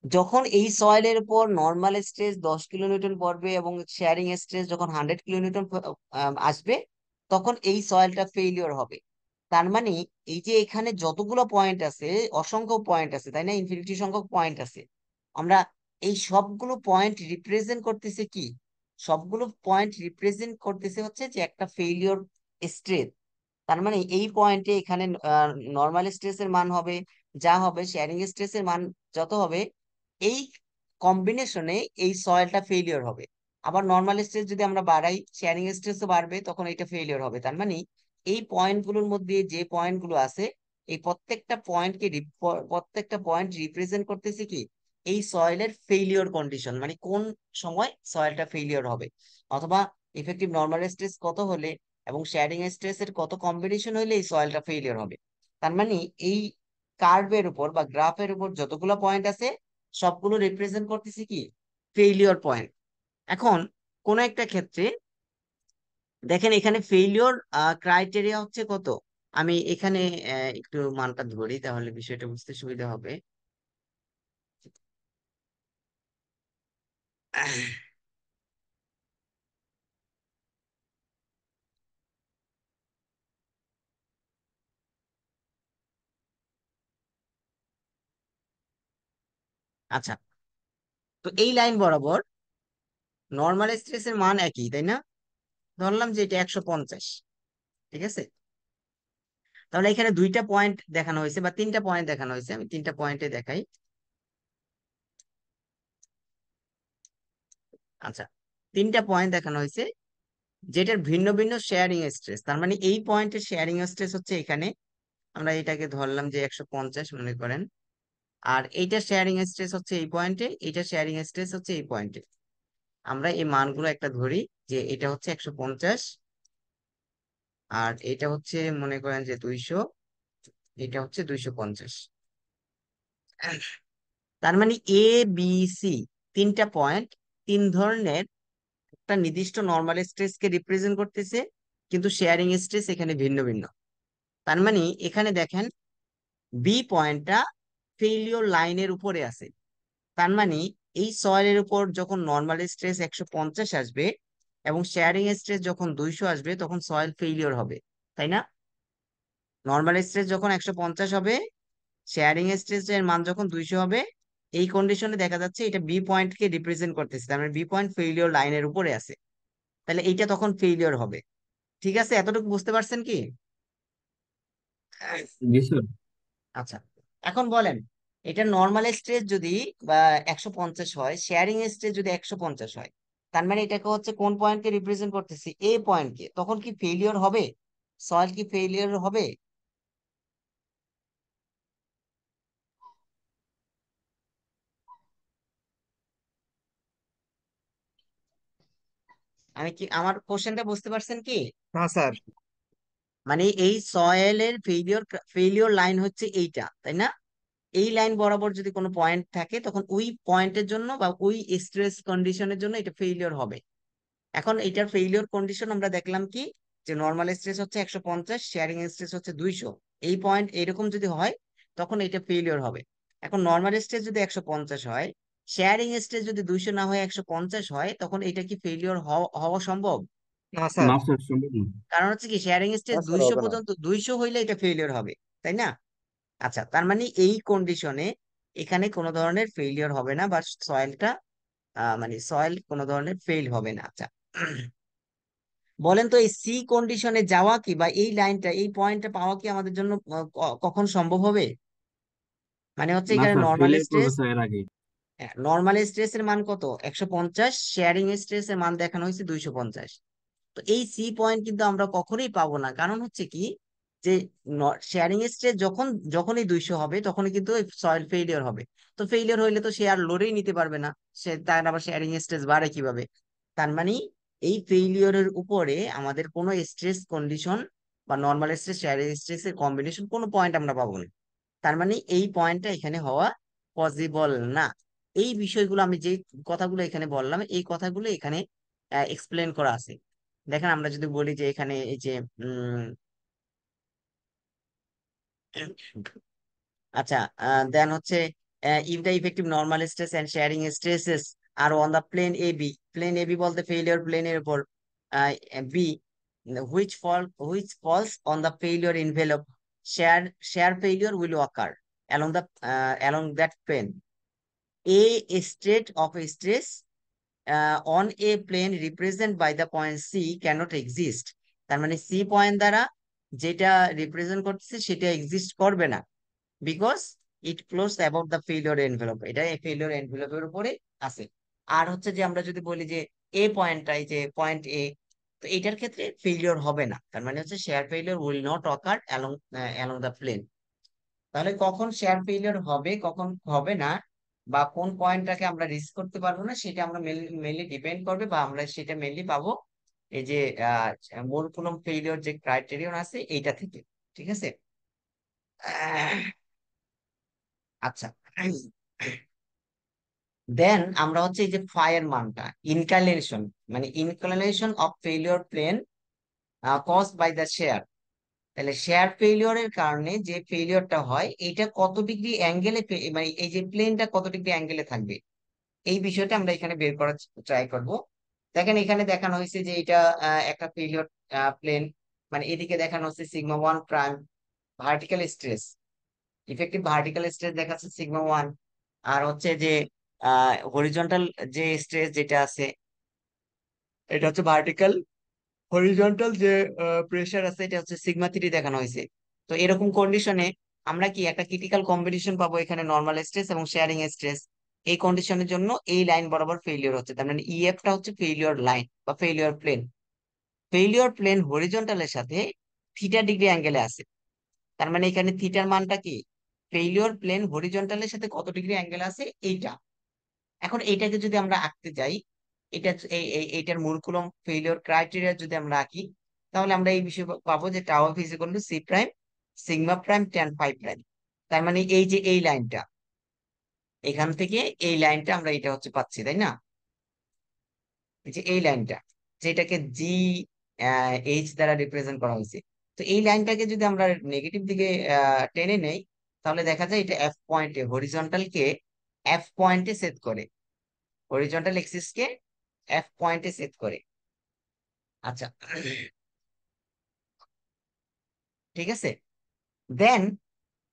যখন এই সয়েলের উপর নর্মাল স্ট্রেস 10 কিলোনিউটন পড়বে এবং শেয়ারিং স্ট্রেস যখন 100 কিলোনিউটন আসবে, তখন এই সয়েলটা ফেইলিওর হবে। তার মানে এই যে এখানে যতগুলো পয়েন্ট আছে, অসংখ্য পয়েন্ট আছে তাই না, ইনফিনিটি সংখ্যক পয়েন্ট আছে, আমরা এই সবগুলো পয়েন্ট রিপ্রেজেন্ট করতেছে কি, সবগুলো পয়েন্ট রিপ্রেজেন্ট করতেছে হচ্ছে যে একটা ফেইলিওর স্ট্রেস। তার মানে এই পয়েন্টে এখানে নর্মাল স্ট্রেসের মান হবে যা হবে, শেয়ারিং স্ট্রেসের মান যত হবে, এই কম্বিনেশনে এই সয়েলটা ফেলিওর হবে। আবার নর্মাল স্ট্রেস যদি আমরা বাড়াই, শেয়ারিং স্ট্রেসও বাড়বে, তখন এটা ফেলিওর হবে। তার মানে এই পয়েন্টগুলোর মধ্যে যে পয়েন্টগুলো আছে, এই প্রত্যেকটা পয়েন্ট রিপ্রেজেন্ট করতেছে কি, এই সয়েলের ফেলিওর কন্ডিশন, মানে কোন সময় সয়েলটা ফেলিওর হবে, অথবা ইফেক্টিভ নর্মাল স্ট্রেস কত হলে এবং শেয়ারিং স্ট্রেস এর কত কম্বিনেশন হলে এই সয়েলটা ফেলিওর হবে। তার মানে এই কার্ভের উপর বা গ্রাফের উপর যতগুলো পয়েন্ট আছে সবগুলো রিপ্রেজেন্ট করতেছে কি, ফেইলিওর পয়েন্ট। এখন কোন একটা ক্ষেত্রে দেখেন এখানে ফেইলিওর ক্রাইটেরিয়া হচ্ছে কত, আমি এখানে একটু মানটা ধরি তাহলে বিষয়টা বুঝতে সুবিধা হবে। আচ্ছা, তো এই লাইন বরাবর নর্মাল স্ট্রেসের মান একই তাই না, ধরলাম যে এটা 150, ঠিক আছে। তাহলে এখানে দুইটা পয়েন্ট দেখানো হয়েছে বা তিনটা পয়েন্ট দেখানো হয়েছে, আমি তিনটা পয়েন্টে দেখাই। আচ্ছা, তিনটা পয়েন্ট দেখানো হয়েছে যেটার ভিন্ন ভিন্ন শেয়ারিং স্ট্রেস। তার মানে এই পয়েন্টের শেয়ারিং স্ট্রেস হচ্ছে এখানে, আমরা এটাকে ধরলাম যে 150 মনে করেন। আর এইটা শেয়ারিং স্ট্রেস হচ্ছে এই পয়েন্টে, এইটা শেয়ারিং স্ট্রেস হচ্ছে এই পয়েন্টে। আমরা এই মানগুলো একটা ধরি, যে এটা হচ্ছে 150, আর এটা হচ্ছে মনে করেন যে 200, এটা হচ্ছে 250। তার মানে এ বি সি তিনটা পয়েন্ট তিন ধরনের একটা নির্দিষ্ট নর্মাল স্ট্রেস কে রিপ্রেজেন্ট করতেছে, কিন্তু শেয়ারিং স্ট্রেস এখানে ভিন্ন ভিন্ন। তার মানে এখানে দেখেন বি পয়েন্টটা ফেইলিওর লাইনের উপরে আছে। তার মানে এই সয়েলের উপর যখন নর্মাল স্ট্রেস 150 আসবে এবং শেয়ারিং স্ট্রেস যখন 200 আসবে, তখন সয়েল ফেইলিওর হবে, তাই না। নর্মাল স্ট্রেস যখন 150 হবে, শেয়ারিং স্ট্রেস এর মান যখন 200 হবে, এই কন্ডিশনে দেখা যাচ্ছে এটা বি পয়েন্ট কে রিপ্রেজেন্ট করতেছে, তার মানে বি পয়েন্ট ফেইলিওর লাইনের উপরে আছে। তাহলে এইটা তখন ফেইলিওর হবে। ঠিক আছে, এতটুকু বুঝতে পারছেন কি? জি স্যার। আচ্ছা, এখন বলেন, এটা নর্মাল স্ট্রেস যদি বা 150 হয়, শেয়ারিং স্ট্রেস যদি 150 হয়, তার মানে এটাকে হচ্ছে কোন পয়েন্টকে রিপ্রেজেন্ট করতেছি? এ পয়েন্টকে। তখন কি ফেলিওর হবে? সয়েল কি ফেলিওর হবে? আমি কি আমার কোশ্চেনটা বুঝতে পারছেন কি? হ্যাঁ স্যার। মানে এই সয়েলের ফেলিওর লাইন হচ্ছে এইটা, তাই না? এই লাইন বরাবর যদি কোনো পয়েন্ট থাকে, তখন ওই পয়েন্টের জন্য বা ওই স্ট্রেস কন্ডিশনের জন্য এটা ফেলিওর হবে। এখন এটার ফেইলিওর কন্ডিশন আমরা দেখলাম কি, যে নর্মাল স্ট্রেস হচ্ছে 150, শেয়ারিং স্ট্রেস হচ্ছে 200। এই পয়েন্ট এরকম যদি হয়, তখন এটা ফেইলিওর হবে। এখন নর্মাল স্ট্রেস যদি 150 হয়, শেয়ারিং স্ট্রেস যদি 200 না হয় 150 হয়, তখন এটা কি ফেইলিওর হওয়া সম্ভব? না স্যার। না। না স্যার, সম্ভব না। কারণ হচ্ছে কি, শেয়ারিং স্ট্রেস না স্যার, 200 হবে না। পর্যন্ত, 200 হইলে এটা ফেইলিওর হবে, তাই না? আচ্ছা, তার মানে এই কন্ডিশনে এখানে কোনো ধরনের ফেইলিওর হবে না, বা সয়েলটা মানে সয়েল কোনো ধরনের ফেইল হবে না। আচ্ছা, বলেন তো, এই সি কন্ডিশনে যাওয়া কি, বা এই লাইনটা, এই পয়েন্টটা পাওয়া কি আমাদের জন্য কখন সম্ভব হবে? মানে হচ্ছে না এখানে স্যার, নর্মাল ফেলিয়ার করবে স্ট্রেস, স্যার এর আগে। নর্মাল স্ট্রেস এর মান কত? 150, শেয়ারিং স্ট্রেস এর মান দেখানো হয়েছে 250। তো এই সি পয়েন্ট কিন্তু আমরা কখনোই পাবো না। কারণ হচ্ছে কি, যে শেয়ারিং স্ট্রেস যখনই 200 হবে, তখনই কিন্তু সয়েল ফেইলিওর হবে। তো ফেইলিওর হইলে তো সে আর লোডেই নিতে পারবে না, সে তার আবার শেয়ারিং স্ট্রেস বাড়ে কিভাবে? তার মানে এই ফেইলিওরের উপরে আমাদের কোনো স্ট্রেস কন্ডিশন বা নর্মাল স্ট্রেস শেয়ারিং স্ট্রেস এর কম্বিনেশন কোনো পয়েন্ট আমরা পাবো না। তার মানে এই পয়েন্টটা এখানে হওয়া পসিবল না। এই বিষয়গুলো আমি যে কথাগুলো এখানে বললাম, এই কথাগুলো এখানে এক্সপ্লেন করা আছে। দেখেন, আমরা যদি বলি যে এখানে এই যে উম আচ্ছা, দেন হচ্ছে if the effective normal stress and shearing stresses are on the plane AB বলতে ফেইলিওর প্লেনের উপর B, which falls on the failure envelope, share failure will occur along that plane. A state of stress on a plane represented by the point C cannot exist. তার মানে C point দ্বারা যেটা represent করতেছে সেটা exist করবে না, because it close about the failure envelope, এটা এই ফেইলিওর এনভেলপের উপরে আছে। আর হচ্ছে যে আমরা যদি বলি যে এ পয়েন্টটা, এই যে পয়েন্ট এ, তো এটার ক্ষেত্রে ফেইলিওর হবে না। তার মানে হচ্ছে shear failure will not occur along along the plane. তাহলে কখন শেয়ার ফেইলিওর হবে, কখন হবে না, বা কোন পয়েন্টটাকে আমরা রিস্ক করতে পারবো না, সেটা আমরা মেনলি ডিপেন্ড করবে, বা আমরা সেটা মেনলি পাবো এই যে মোল কুলম্ব ফেইলিওর যে ক্রাইটেরিয়ন আছে এইটা থেকে। ঠিক আছে। আচ্ছা, দেন আমরা হচ্ছে এই যে ফায়ের মানটা, ইনক্লিনেশন, মানে inclination of failure plane cause by the shear. তাহলে শেয়ার ফেলিওরের কারণে যে ফেলিওরটা হয়, এটা কত ডিগ্রি অ্যাঙ্গেলে, মানে এই যে প্লেনটা কত ডিগ্রি অ্যাঙ্গেলে থাকবে, এই বিষয়টা আমরা এখানে বের করার ট্রাই করব। দেখেন, এখানে দেখানো হয়েছে যে এটা একটা ফেলিওর প্লেন, মানে এদিকে দেখানো হচ্ছে σ1 prime vertical stress, effective vertical stress দেখাচ্ছে σ1। আর হচ্ছে যে হরিজন্টাল যে স্ট্রেস যেটা আছে, এটা হচ্ছে ভার্টিক্যাল হরিজন্টাল যে প্রেসার আছে, এটা হচ্ছে σ3 দেখানো হয়েছে। তো এরকম কন্ডিশনে আমরা কি একটা ক্রিটিক্যাল কম্বিনেশন পাবো এখানে, নর্মাল স্ট্রেস এবং শেয়ারিং স্ট্রেস। এই কন্ডিশনের জন্য এই লাইন বরাবর ফেলিওর হচ্ছে, তার মানে ইএফটা হচ্ছে ফেলিওর লাইন বা ফেলিওর প্লেন। ফেলিওর প্লেন হরিজন্টালের সাথে θ ডিগ্রি অ্যাঙ্গেলে আছে। তার মানে এখানে থিটার মানটা কি, ফেলিওর প্লেন হরিজন্টালের সাথে কত ডিগ্রি অ্যাঙ্গেল আছে এইটা। এখন এইটাকে যদি আমরা আঁকতে যাই, এটা এইটার মূল কুলম্ব ফেলিওর ক্রাইটেরিয়া যদি আমরা আঁকি, তাহলে আমরা এই বিষয় পাবো যে tau of is equal to C prime sigma prime tan phi prime. তার মানে এই যে এই লাইনটা, এখান থেকে এই লাইনটা আমরা এটা হচ্ছে পাচ্ছি, তাই না? এই যে এই লাইনটা, যেটাকে জি এইচ দ্বারা রিপ্রেজেন্ট করা হয়েছে। তো এই লাইনটাকে যদি আমরা নেগেটিভ দিকে টেনে নেই, তাহলে দেখা যায় এটা এফ পয়েন্টে, হরিজন্টালকে এফ পয়েন্টে সেট করে, হরিজন্টাল এক্সিস কে এফ পয়েন্টে সেট করে। আচ্ছা, ঠিক আছে। দেন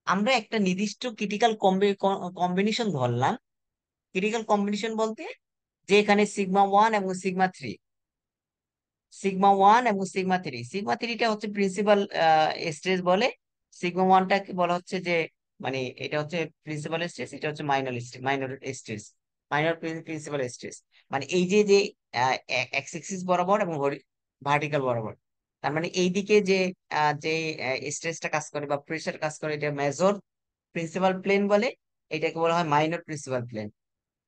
আমরা একটা নির্দিষ্ট ক্রিটিক্যাল কম্বিনেশন ধরলাম। ক্রিটিক্যাল কম্বিনেশন বলতে যে এখানে σ1 এবং σ3, সিগমা ওয়ান এবং সিগমা থ্রি। সিগমা থ্রিটা হচ্ছে প্রিন্সিপাল স্ট্রেস বলে, সিগমা ওয়ানটাকে বলা হচ্ছে যে মানে এটা হচ্ছে প্রিন্সিপাল স্ট্রেস, এটা হচ্ছে minor stress, minor principal stress. মানে এই যে যে এক্স এক্সিস বরাবর এবং ভার্টিক্যাল বরাবর, তার মানে এইদিকে যে যে স্ট্রেসটা কাজ করে বা প্রেশার কাজ করে এটা মেজর প্রিন্সিপাল প্লেন বলে, এটাকে বলা হয় মাইনর প্রিন্সিপাল প্লেন।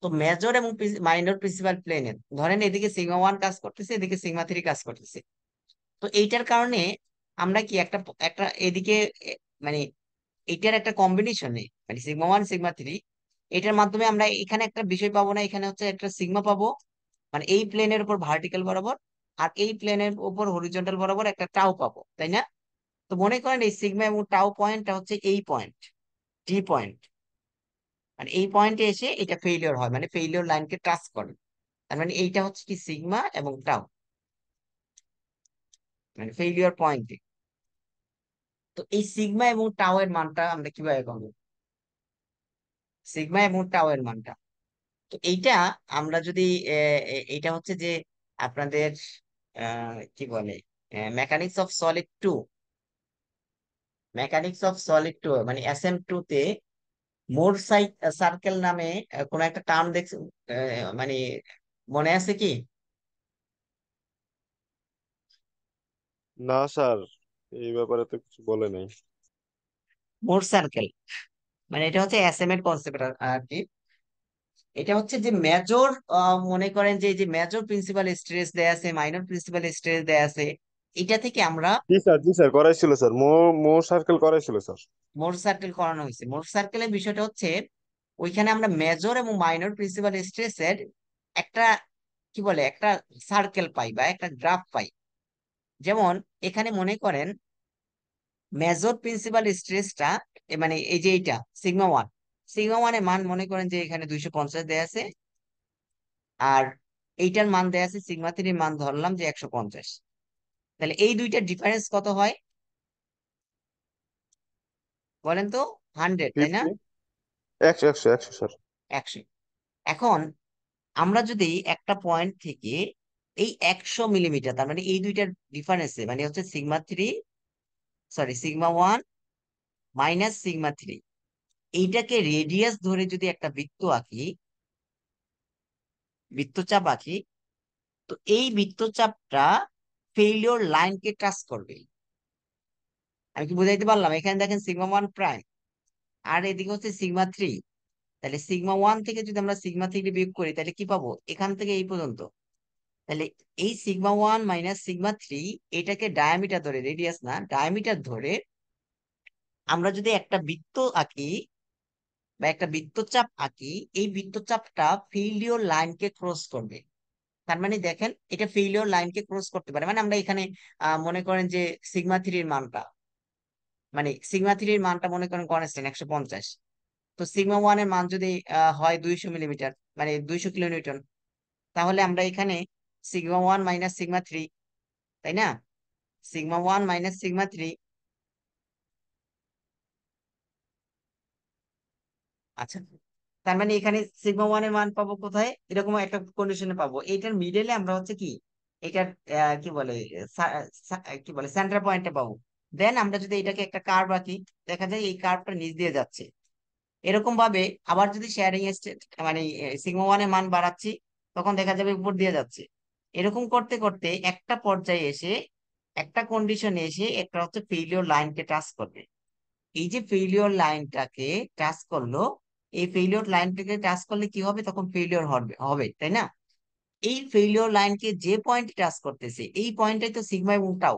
তো মেজর এবং মাইনর প্রিন্সিপাল প্লেনের ধরেন এদিকে সিগমা ওয়ান কাজ করতেছে, এদিকে সিগমা থ্রি কাজ করতেছে। তো এইটার কারণে আমরা কি একটা একটা এদিকে মানে এটার একটা কম্বিনেশনে মানে সিগমা ওয়ান সিগমা থ্রি, এটার মাধ্যমে আমরা এখানে একটা বিষয় পাবো না, এখানে হচ্ছে একটা সিগমা পাবো, মানে এই প্লেনের উপর ভার্টিক্যাল বরাবর, আর এই প্লেনের উপর হরিজন্টাল বরাবর একটা টাও পাবো, তাই না? তো মনে করেন এই সিগমা এবং টাও পয়েন্টটা হচ্ছে এই পয়েন্ট, টি পয়েন্ট, মানে এই পয়েন্টে এসে এটা ফেইলিওর হয়, মানে ফেইলিওর লাইনকে টাচ করে। তার মানে এইটা হচ্ছে কি সিগমা এবং টাও, মানে ফেইলিওর পয়েন্টে। তো এই সিগমা এবং টাও এর মানটা আমরা কিভাবে পাবো? সিগমা এবং টাও এর মানটা, তো এইটা আমরা যদি এইটা হচ্ছে যে আপনাদের কি বলে মেকানিক্স অফ সলিড টু, মানে SM2 তে মোর সার্কেল নামে কোন একটা টার্ম দেখছি, মানে মনে আছে কি? না স্যার, এই ব্যাপারে তো কিছু বলে নাই। মোর সার্কেল মানে এটা হচ্ছে SM এর কনসেপ্ট আর কি। এটা হচ্ছে যে মেজর, মনে করেন যে এই যে মেজর প্রিন্সিপাল স্ট্রেস দেয়া আছে, মাইনর প্রিন্সিপাল স্ট্রেস দেয়া আছে, এটা থেকে আমরা জি স্যার, জি স্যার, করাইছিল স্যার, মো সার্কেল করাইছিল স্যার। মোর সার্কেল করানো হয়েছে। মোর সার্কেলের বিষয়টা হচ্ছে ওইখানে আমরা মেজর এবং মাইনর প্রিন্সিপাল স্ট্রেসের একটা কি বলে একটা সার্কেল পাই বা একটা গ্রাফ পাই। যেমন এখানে মনে করেন মেজর প্রিন্সিপাল স্ট্রেসটা মানে এই যে এইটা সিগমা ওয়ান, সিগমা ওয়ানের মান মনে করেন যে এখানে 250 দেয়া আছে, আর এইটার মান দেয়া আছে সিগমা থ্রির মান ধরলাম যে 150। তাহলে এই দুইটার ডিফারেন্স কত হয় বলেন তো? 100, তাই না? 50, 100, 100, 100 স্যার। 100। এখন আমরা যদি একটা পয়েন্ট থেকে এই 100 মিলিমিটার, তার মানে এই দুইটার ডিফারেন্সে মানে হচ্ছে sigma one minus sigma three, এইটাকে রেডিয়াস ধরে যদি একটা বৃত্তচাপ আঁকি, তো এই বৃত্তচাপটা ফেইলিওর লাইনকে টাচ করবে। আমি কি বুঝাইতে পারলাম? এখানে দেখেন সিগমা ওয়ান প্রাইম, আর এদিকে হচ্ছে সিগমা থ্রি। তাহলে সিগমা ওয়ান থেকে যদি আমরা সিগমা থ্রি বিয়োগ করি তাহলে কি পাবো এখান থেকে এই পর্যন্ত? তাহলে এই sigma one minus sigma three, এটাকে ডায়ামিটার ধরে, রেডিয়াস না ডায়ামিটার ধরে আমরা যদি একটা বৃত্ত আঁকি বা একটা বৃত্তচাপ আঁকি, এই বৃত্তচাপটা ফেইলিওর লাইনকে ক্রস করবে। তার মানে দেখেন এটা ফেইলিওর লাইনকে ক্রস করতে পারে, মানে আমরা এখানে মনে করেন যে সিগমা থ্রির মানটা, মানে সিগমা থ্রির মানটা মনে করেন কনস্ট্যান্ট 150। তো সিগমা ওয়ান এর মান যদি হয় 200 মিলিমিটার, মানে 200 কিলোনিউটন, তাহলে আমরা এখানে sigma one minus sigma three, তাই না? Sigma one minus sigma three, আচ্ছা, তার মানে এখানে সিগমা ওয়ান এর মান পাবো কোথায়? এরকম একটা কন্ডিশনে পাবো, এইটার মিডলে আমরা হচ্ছে কি এটার কি বলে কি বলে সেন্টার পয়েন্টে পাবো। দেন আমরা যদি এটাকে একটা কার্ভ আঁকি, দেখা যায় এই কার্ভটা নিচ দিয়ে যাচ্ছে। এরকম ভাবে আবার যদি শেয়ারিং মানে সিগমা ওয়ান এর মান বাড়াচ্ছি, তখন দেখা যাবে উপর দিয়ে যাচ্ছে। এরকম করতে করতে একটা পর্যায়ে এসে একটা কন্ডিশনে এসে একটা হচ্ছে ফেইলিওর লাইনকে টাচ করবে। এই যে ফেইলিওর লাইনটাকে টাচ করলো, এই ফেইলিওর লাইনটাকে টাচ করলে কি হবে? তখন ফেইলিওর হবে হবে, তাই না? এই ফেইলিওর লাইনকে যে পয়েন্ট টাচ করতেছে এই পয়েন্টটাই তো সিগমা এবং টাও,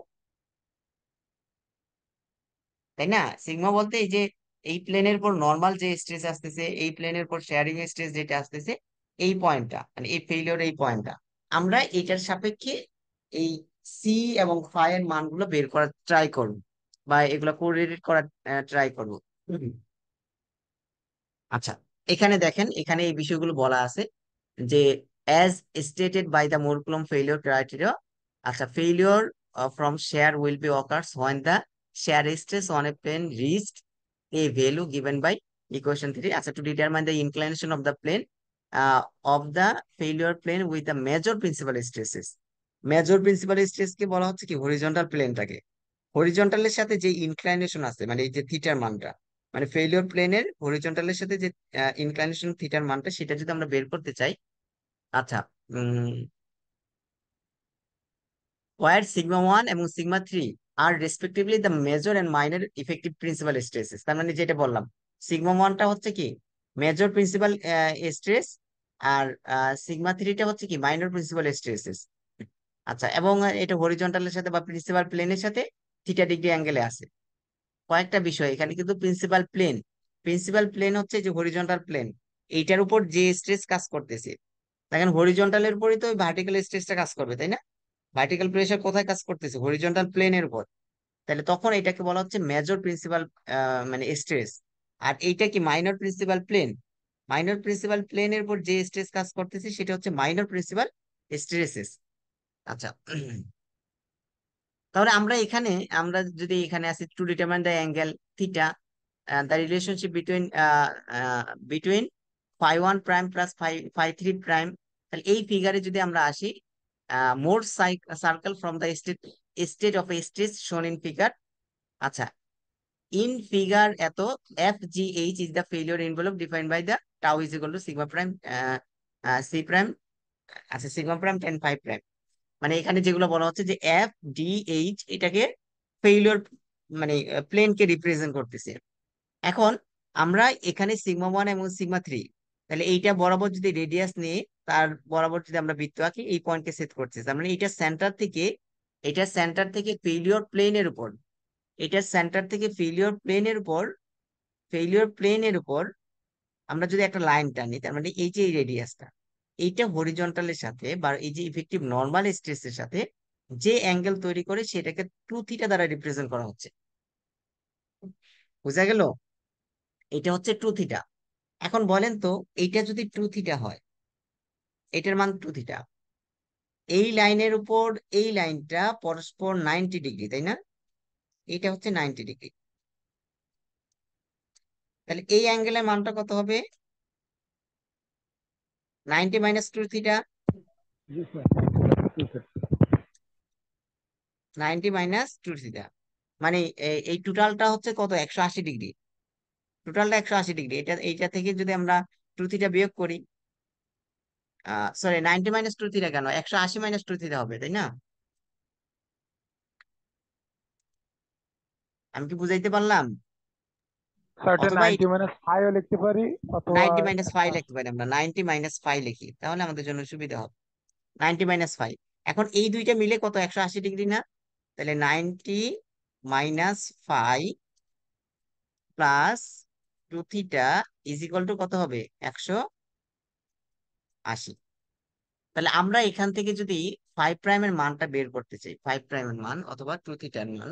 তাই না? সিগমা বলতে এই যে এই প্লেনের উপর নর্মাল যে স্ট্রেস আসতেছে, এই প্লেনের উপর শেয়ারিং স্ট্রেস যেটা আসতেছে, এই পয়েন্টটা মানে এই ফেইলিওর এই পয়েন্টটা, আমরা এটার সাপেক্ষে এই সি এবং ফাই এর মানগুলো বের করার ট্রাই করব, বা এগুলো কোরিলেট করার ট্রাই করব। আচ্ছা, এখানে দেখেন এখানে এই বিষয়গুলো বলা আছে যে as stated by the Mohr Coulomb failure criteria. আচ্ছা, failure from shear will be occurs when the shear stress on a plane reached a value given by equation 3. আচ্ছা, to determine the inclination of the plane of the failure plane with the major principal stresses. Major principal স্ট্রেসকে বলা হচ্ছে কি horizontal প্লেনটাকে, হরিজন্টালের সাথে যে inclination আছে মানে এই যে থিটার মানটা, মানে ফেলিওর প্লেনের হরিজন্টালের সাথে যে ইনক্লাইনেশন থিটার মানটা সেটা যদি আমরা বের করতে চাই। আচ্ছা, where sigma 1 এবং sigma 3 are respectively the major and minor effective principal stresses, তার মানে যেটা বললাম সিগমা 1টা হচ্ছে কি মেজর প্রিন্সিপাল স্ট্রেস, আর সিগমা 3টা হচ্ছে কি মাইনর প্রিন্সিপাল স্ট্রেসেস। আচ্ছা, এবং এটা হরিজন্টালের সাথে বা প্রিন্সিপাল প্লেনের সাথে থিটা ডিগ্রি অ্যাঙ্গেলে আছে। কয়েকটা বিষয় এখানে, কিন্তু প্রিন্সিপাল প্লেন হচ্ছে যে হরিজন্টাল প্লেন, এইটার উপর যে স্ট্রেস কাজ করতেছে, দেখেন হরিজন্টালের উপরই তো ভার্টিক্যাল স্ট্রেসটা কাজ করবে, তাই না? ভার্টিক্যাল প্রেশার কোথায় কাজ করতেছে? হরিজন্টাল প্লেনের উপর। তাহলে তখন এটাকে বলা হচ্ছে মেজর প্রিন্সিপাল মানে স্ট্রেস। আর এইটা কি minor principal plane, minor principal প্লেনের উপর যে স্ট্রেস কাজ করতেছে সেটা হচ্ছে মাইনর প্রিন্সিপাল স্ট্রেসেস। আচ্ছা, তাহলে আমরা যদি এখানে আসি to determine the angle theta, the relationship between phi one prime plus phi three prime, তাহলে এই ফিগারে যদি আমরা আসি, Mohr circle from the state of stress shown in figure. আচ্ছা, ইন ফিগার এত F G H is the failure envelope defined by the tau is equal to sigma prime C prime, আচ্ছা sigma prime 10 5 prime. মানে এখানে যেগুলো বলা হচ্ছে যে F D H এটাকে ফেইলিওর মানে প্লেনকে রিপ্রেজেন্ট করতেছে। এখন আমরা এখানে সিগমা 1 এবং সিগমা 3, তাহলে এইটা বরাবর যদি রেডিয়াস নিয়ে তার বরাবর যদি আমরা বৃত্ত আঁকি এই পয়েন্টকে সেট করতেছি, তার মানে এটা সেন্টার থেকে ফেইলিওর প্লেনের উপর, এটা সেন্টার থেকে ফেইলিওর প্লেনের উপর আমরা যদি একটা লাইন টানি, তার মানে এই যে এই রেডিয়াসটা, এইটা হরিজন্টালের সাথে বা এই যে ইফেক্টিভ নর্মাল স্ট্রেসের সাথে যে অ্যাঙ্গেল তৈরি করে সেটাকে টু থিটা দ্বারা রিপ্রেজেন্ট করা হচ্ছে। বোঝা গেল? এটা হচ্ছে টু থিটা। এখন বলেন তো, এইটা যদি টু থিটা হয়, এটার মান টু থিটা, এই লাইনের উপর এই লাইনটা পরস্পর 90 ডিগ্রি, তাই না? এটা হচ্ছে 90 ডিগ্রি, তাহলে এই অ্যাঙ্গেলের মানটা কত হবে? 90 মাইনাস টু থিটা, जी सर जी सर 90 মাইনাস টু থিটা, মানে এই টোটালটা হচ্ছে কত? 180 ডিগ্রি। টোটালটা 180 ডিগ্রি, এইটা থেকে যদি আমরা টু থিটা বিয়োগ করি, সরি 90 মাইনাস টু থিটা কেন, 180 মাইনাস টু থিটা হবে, তাই না? আমি কি বুঝাইতে পারলাম? সার্টেন অথবা 90 মাইনাস 5 লিখতে পারি অথবা 90 মাইনাস 5 লিখতে 180 পারি, আমরা 90 মাইনাস 5 লিখি তাহলে আমাদের জন্য সুবিধা হবে। 90 মাইনাস 5, এখন এই দুইটা মিলে কত? 180 ডিগ্রি না? তাহলে 90 minus 5 plus two theta is equal to কত হবে? 180। তাহলে আমরা এখান থেকে যদি ফাইভ প্রাইমের মানটা বের করতে চাই, ফাইভ প্রাইমের মান অথবা টু থিটার মান,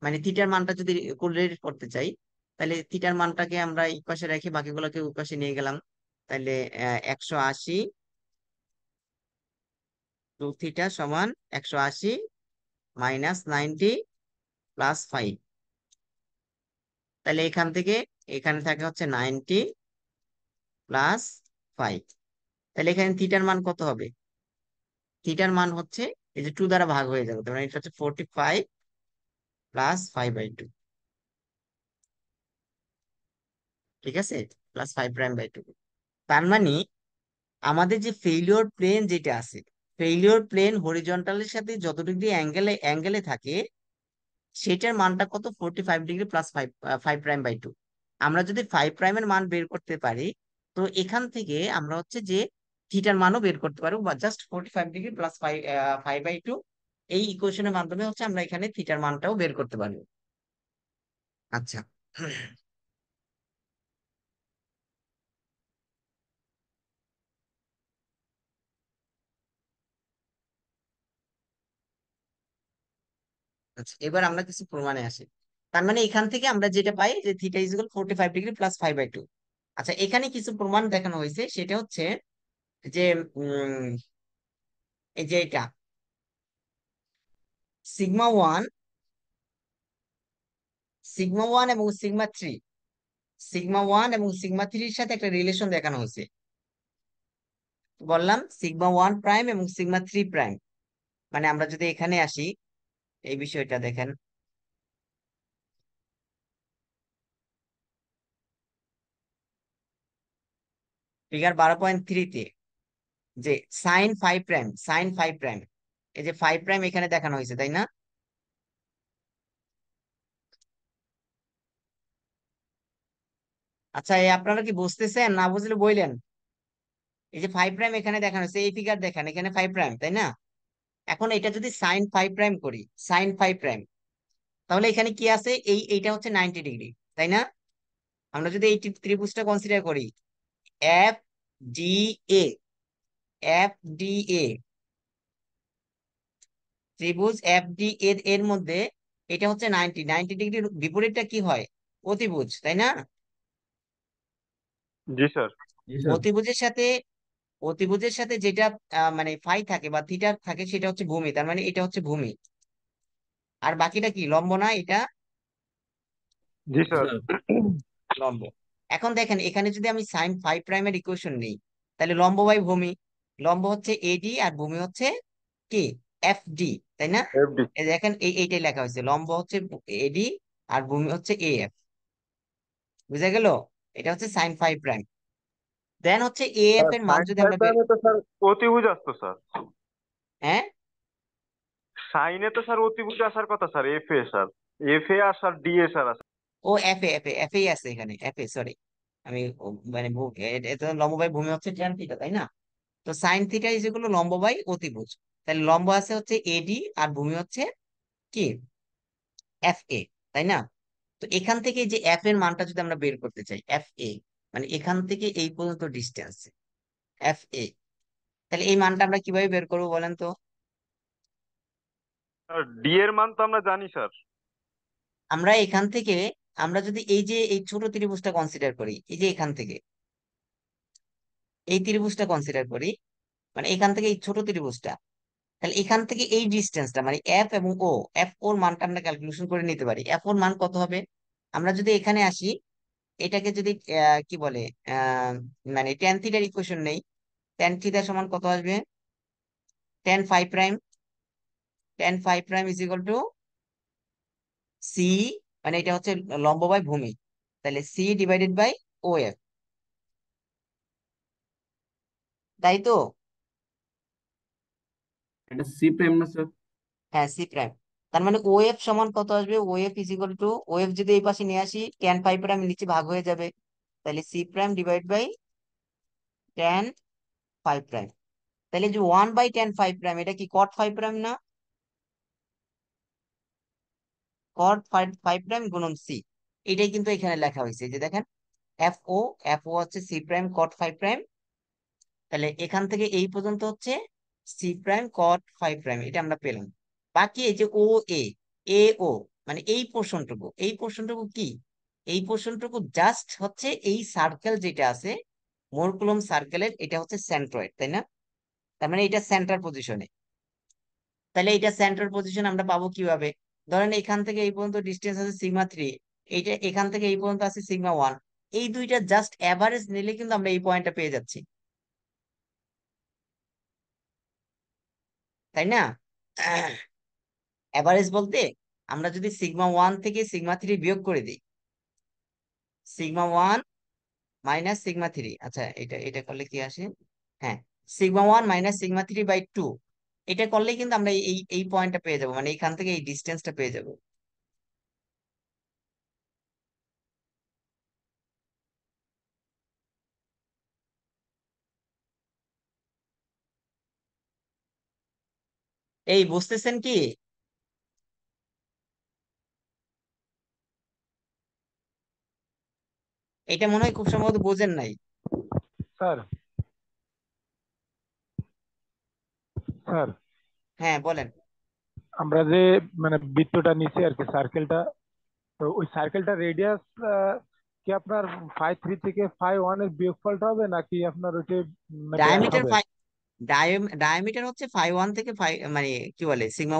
মানে থিটার মানটা যদি কোরিলেট করতে চাই, তাহলে থিটার মানটাকে আমরা এই পাশে রেখে বাকিগুলোকে ওই পাশে নিয়ে গেলাম। তাহলে 180 টু থিটা সমান 180 মাইনাস 90 প্লাস 5। তাহলে এখান থেকে এখানে থাকে হচ্ছে 90 প্লাস 5। তাহলে এখানে থিটার মান কত হবে? থিটার মান হচ্ছে এই যে টু দ্বারা ভাগ হয়ে যাবে, তার মানে এটা হচ্ছে 45 প্লাস 5/2, ঠিক আছে? +5'/2। তার মানে আমাদের যে ফেইলিওর প্লেন যেটা আছে, ফেইলিওর প্লেন হরিজন্টালের সাথে যত ডিগ্রি অ্যাঙ্গেলে থাকে সেটার মানটা কত? 45 ডিগ্রি প্লাস 5'/2। আমরা যদি 5' মান বের করতে পারি, তো এখান থেকে আমরা হচ্ছে যে থিটার মানও বের করতে পারবো, বা জাস্ট 45 ডিগ্রি প্লাস 5/2, এই ইকুয়েশনের মাধ্যমে হচ্ছে আমরা এখানে থিটার মানটাও বের করতে পারবো। আচ্ছা, আচ্ছা এবার আমরা কিছু প্রমাণে আসি। তার মানে এখান থেকে আমরা যেটা পাই যে theta is equal 45 degree plus 5/2। আচ্ছা, এখানে কিছু প্রমাণ দেখানো হয়েছে, সেটা হচ্ছে যে উম, এই যে এটা সিগমা ওয়ান সিগমা ওয়ান এবং সিগমা থ্রির সাথে একটা রিলেশন দেখানো হয়েছে। বললাম সিগমা 1 প্রাইম এবং সিগমা 3 প্রাইম, মানে আমরা যদি এখানে আসি, এই বিষয়টা দেখেন, ফিগার 12.3-তে যে সাইন 5 প্রাইম, এই যে 5 প্রাইম এখানে দেখানো হয়েছে, তাই না? আচ্ছা, এই আপনারা কি বুঝতেছেন? না বুঝলে বললেন। এই যে 5 প্রাইম এখানে দেখানো হয়েছে, এই ফিগার দেখেন, এখানে 5 প্রাইম, তাই না? এখন এটা যদি সাইন 5 প্রাইম করি, সাইন 5 প্রাইম, তাহলে এখানে কি আছে? এইটা হচ্ছে 90 ডিগ্রি, তাই না? আমরা যদি এই ত্রিভুজটা কনসিডার করি, F D A, F D A, ত্রিভুজ এফ ডি এর এর মধ্যে এটা হচ্ছে 90 ডিগ্রির বিপরীতটা কি হয়? অতিভুজ, তাই না? জি স্যার। জি স্যার। অতিভুজের সাথে, অতিভুজের সাথে যেটা মানে ফাই থাকে বা থিটা থাকে, সেটা হচ্ছে ভূমি, তার মানে এটা হচ্ছে ভূমি। আর বাকিটা কি? লম্ব না এটা? জি জি স্যার। স্যার। লম্ব। এখন দেখেন, এখানে যদি আমি সাইন 5 প্রাইমের ইকুয়েশন নিই, তাহলে লম্ব বাই ভূমি, লম্ব হচ্ছে এডি আর ভূমি হচ্ছে কি? এফ ডি, তাই না? এফডি। এই দেখেন, এইটাই লেখা হয়েছে, লম্ব হচ্ছে এডি আর ভূমি হচ্ছে এ এফ। বুঝা গেল? এটা হচ্ছে সাইন 5 প্রাইম। দেন হচ্ছে এ এফ স্যার এর মান সাইন যদি ফাইভ আমরা বের, প্রাইমে তো স্যার অতিভুজ আসতো স্যার। হ্যাঁ, সাইনে তো স্যার অতিভুজ আসার কথা sir, F A sir, F A আর স্যার ডি এ স্যার আছে। ও এফ এ আছে এখানে, এফ এ, সরি। আমি মানে এটা লম্ব বাই ভূমি হচ্ছে ট্যান থিটা, তাই না? তো sine theta is equal two লম্ব বাই অতিভুজ। তাহলে লম্ব আছে হচ্ছে এডি আর ভূমি হচ্ছে কি? এফ এ, তাই না? তো এখান থেকে যে এফ এর মানটা যদি আমরা বের করতে চাই, এফ এ মানে এখান থেকে এই পর্যন্ত ডিস্টেন্স, এফ এ, তাহলে এই মানটা আমরা কিভাবে বের করবো বলেন তো? স্যার ডি এর মান তো আমরা জানি স্যার। আমরা এখান থেকে, আমরা যদি এই যে এই ছোট ত্রিভুজটা কনসিডার করি, এই যে এখান থেকে এই ত্রিভুজটা কনসিডার করি, মানে এখান থেকে এই ছোট ত্রিভুজটা, তাহলে এখান থেকে এই ডিস্টেন্সটা মানে এফ এবং ও, এফ ওর মানটা আমরা ক্যালকুলেশন করে নিতে পারি। এফ ওর মান কত হবে? আমরা যদি এখানে আসি, এটাকে যদি কি বলে, আহ, মানে ট্যান থিটার ইকুয়েশন নেই, ট্যান থিটা সমান কত আসবে? Tan 5 prime, tan 5 prime is equal to C, মানে এটা হচ্ছে লম্ব বাই ভূমি, তাহলে C divided by O F, তাই তো? এটা সি প্রাইম না স্যার? হ্যাঁ, সি প্রাইম। তার মানে ও এফ সমান কত আসবে? O F is equal to, O F যদি এই পাশে নিয়ে আসি, ট্যান 5 প্রাইম নিচে ভাগ হয়ে যাবে, তাহলে c prime divide by tan 5 prime. তাহলে যে 1/ট্যান 5 প্রাইম, এটা কি কট 5 প্রাইম না? কট 5 প্রাইম গুণন সি, এটাই কিন্তু এখানে লেখা হয়েছে, এই যে দেখেন, এফ ও, এফ ও হচ্ছে সি প্রাইম কট 5 প্রাইম, তাহলে এখান থেকে এই পর্যন্ত হচ্ছে সি প্রাইম কট 5 প্রাইম, এটা আমরা পেলাম। বাকি এই যে ও এ, এ ও, মানে এই পোর্শনটুকু, এই পোর্শনটুকু কি? এই পোর্শনটুকু জাস্ট হচ্ছে এই সার্কেল যেটা আছে, মোরকুলম সার্কেলের, এটা হচ্ছে সেন্ট্রয়েড, তাই না? তার মানে এটা সেন্টার পজিশনে। তাহলে এটা সেন্টার পজিশন আমরা পাবো কিভাবে? ধরেন এখান থেকে এই পর্যন্ত ডিস্টেন্স আছে সিগমা 3, এইটা এখান থেকে এই পর্যন্ত আছে সিগমা 1, এই দুইটা জাস্ট অ্যাভারেজ নিলে কিন্তু আমরা এই পয়েন্টটা পেয়ে যাচ্ছি, তাই না? অ্যাভারেজ বলতে, আমরা যদি সিগমা 1 থেকে সিগমা 3 বিয়োগ করে দিই, সিগমা 1 মাইনাস সিগমা 3, আচ্ছা এটা এটা করলে কি আসে? হ্যাঁ, সিগমা 1 মাইনাস সিগমা 3/2, এটা করলেই কিন্তু আমরা এই এই পয়েন্টটা পেয়ে যাবো, মানে এখান থেকে এই ডিস্টেন্সটা পেয়ে যাবো। এই বুঝতেছেন কি? এটা মনে হয় খুব সম্ভবত বোঝেন নাই। স্যার স্যার হ্যাঁ, বলেন। আমরা যে মানে বৃত্তটা নিচে আর কি সার্কেলটা, তো ওই সার্কেলটা রেডিয়াস কি আপনার 5 3 থেকে 5 1 এর বিয়োগফলটা হবে নাকি আপনার ওইটা ব্যাস ডায়ামিটার হবে? ডায়ামিটার হচ্ছে 5 1 থেকে 5, মানে কি বলে, সিগমা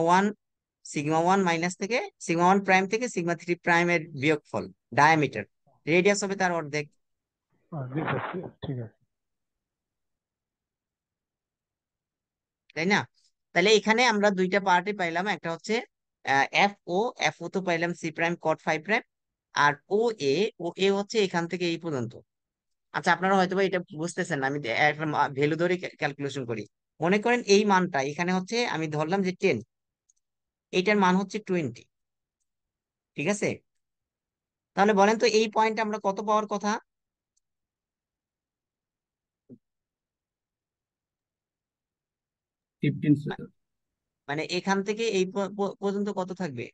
1 মাইনাস থেকে সিগমা 1 প্রাইম থেকে সিগমা 3 প্রাইমের বিয়োগফল ডায়ামিটার। রেডিয়াস হবে তার অর্ধেক, জি স্যার, ঠিক আছে। তাই না? তাহলে এখানে আমরা দুইটা পার্টে পাইলাম, একটা হচ্ছে এফ ও, এফ ও তো পাইলাম C prime cot phi prime, আর ও এ, ও এ হচ্ছে এখান থেকে এই পর্যন্ত। আচ্ছা, আপনারা হয়তো বা এটা বুঝতেছেন না, আমি একটা ভ্যালু ধরে ক্যালকুলেশন করি। মনে করেন এই মানটা এখানে হচ্ছে, আমি ধরলাম যে 10, এইটার মান হচ্ছে 20, ঠিক আছে? তাহলে বলেন তো এই পয়েন্ট আমরা কত পাওয়ার কথা? 15 স্যার। মানে এখান থেকে এই পর্যন্ত কত থাকবে?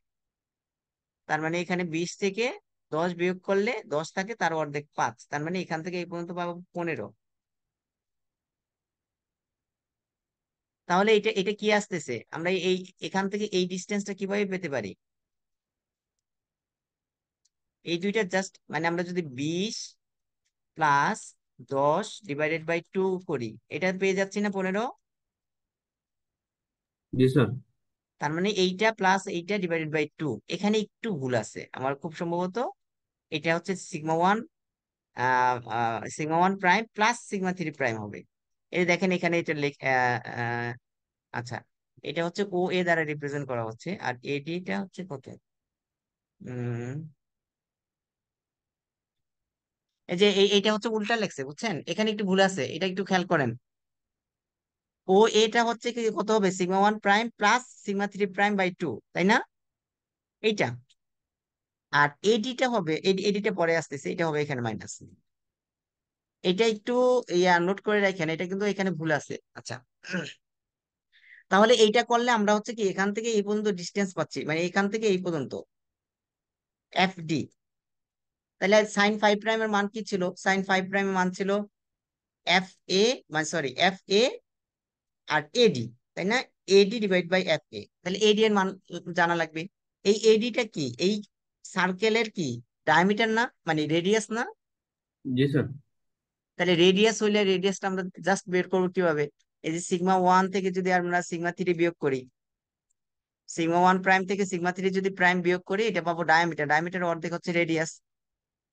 তার মানে এখানে 20 থেকে 10 বিয়োগ করলে 10 থাকে, তার অর্ধেক 5, তার মানে এখান থেকে এই পর্যন্ত পাবো 15। তাহলে এটা এটা কি আসতেছে, আমরা এই এখান থেকে এই ডিস্টেন্সটা কিভাবে পেতে পারি? এই দুইটা জাস্ট মানে আমরা যদি 20 প্লাস 10/2 করি, এটা পেয়ে যাচ্ছি না 15? জি স্যার। তার মানে এইটা প্লাস এইটা /2, এখানে একটু ভুল আছে আমার খুব সম্ভবত। এটা হচ্ছে sigma 1, sigma 1 prime plus sigma 3 prime হবে। এই দেখেন এখানে এটা আচ্ছা, এটা হচ্ছে ও এ দ্বারা রিপ্রেজেন্ট করা হচ্ছে, আর এডিটা হচ্ছে কত? উম এই যে এইটা হচ্ছে উল্টা লেখছে, বুঝছেন? এখানে একটু ভুল আছে, এটা একটু খেয়াল করেন। ও এটা হচ্ছে কি কত হবে, সিগমা 1 প্রাইম প্লাস সিগমা 3 প্রাইম/2, তাই না? এইটা। আর এডিটা হবে, এডিটা পরে আসতেছে, এটা হবে এখানে মাইনাস। এটা একটু নোট করে রাখেন, এটা কিন্তু এখানে ভুল আছে। আচ্ছা, তাহলে এইটা করলে আমরা হচ্ছে কি এখান থেকে এই পর্যন্ত ডিস্টেন্স পাচ্ছি, মানে এখান থেকে এই পর্যন্ত এফ ডি। তাহলে sin 5 প্রাইমের মান কি ছিল? sin 5 প্রাইমের মান ছিল এফ এ, মানে সরি এফ এ আর এডি, তাই না? AD/FA, তাহলে এডি এর মান জানা লাগবে। এই এডিটা কি, এই সার্কেলের কি ডায়ামিটার না, মানে রেডিয়াস না? জি স্যার। তাহলে রেডিয়াস হইলে রেডিয়াসটা আমরা জাস্ট বের করবো কিভাবে? এই যে সিগমা 1 থেকে যদি আমরা সিগমা 3 বিয়োগ করি, সিগমা 1 প্রাইম থেকে সিগমা 3 যদি প্রাইম বিয়োগ করি, এটা পাবো ডায়ামিটার, ডায়ামিটার অর্ধেক হচ্ছে রেডিয়াস।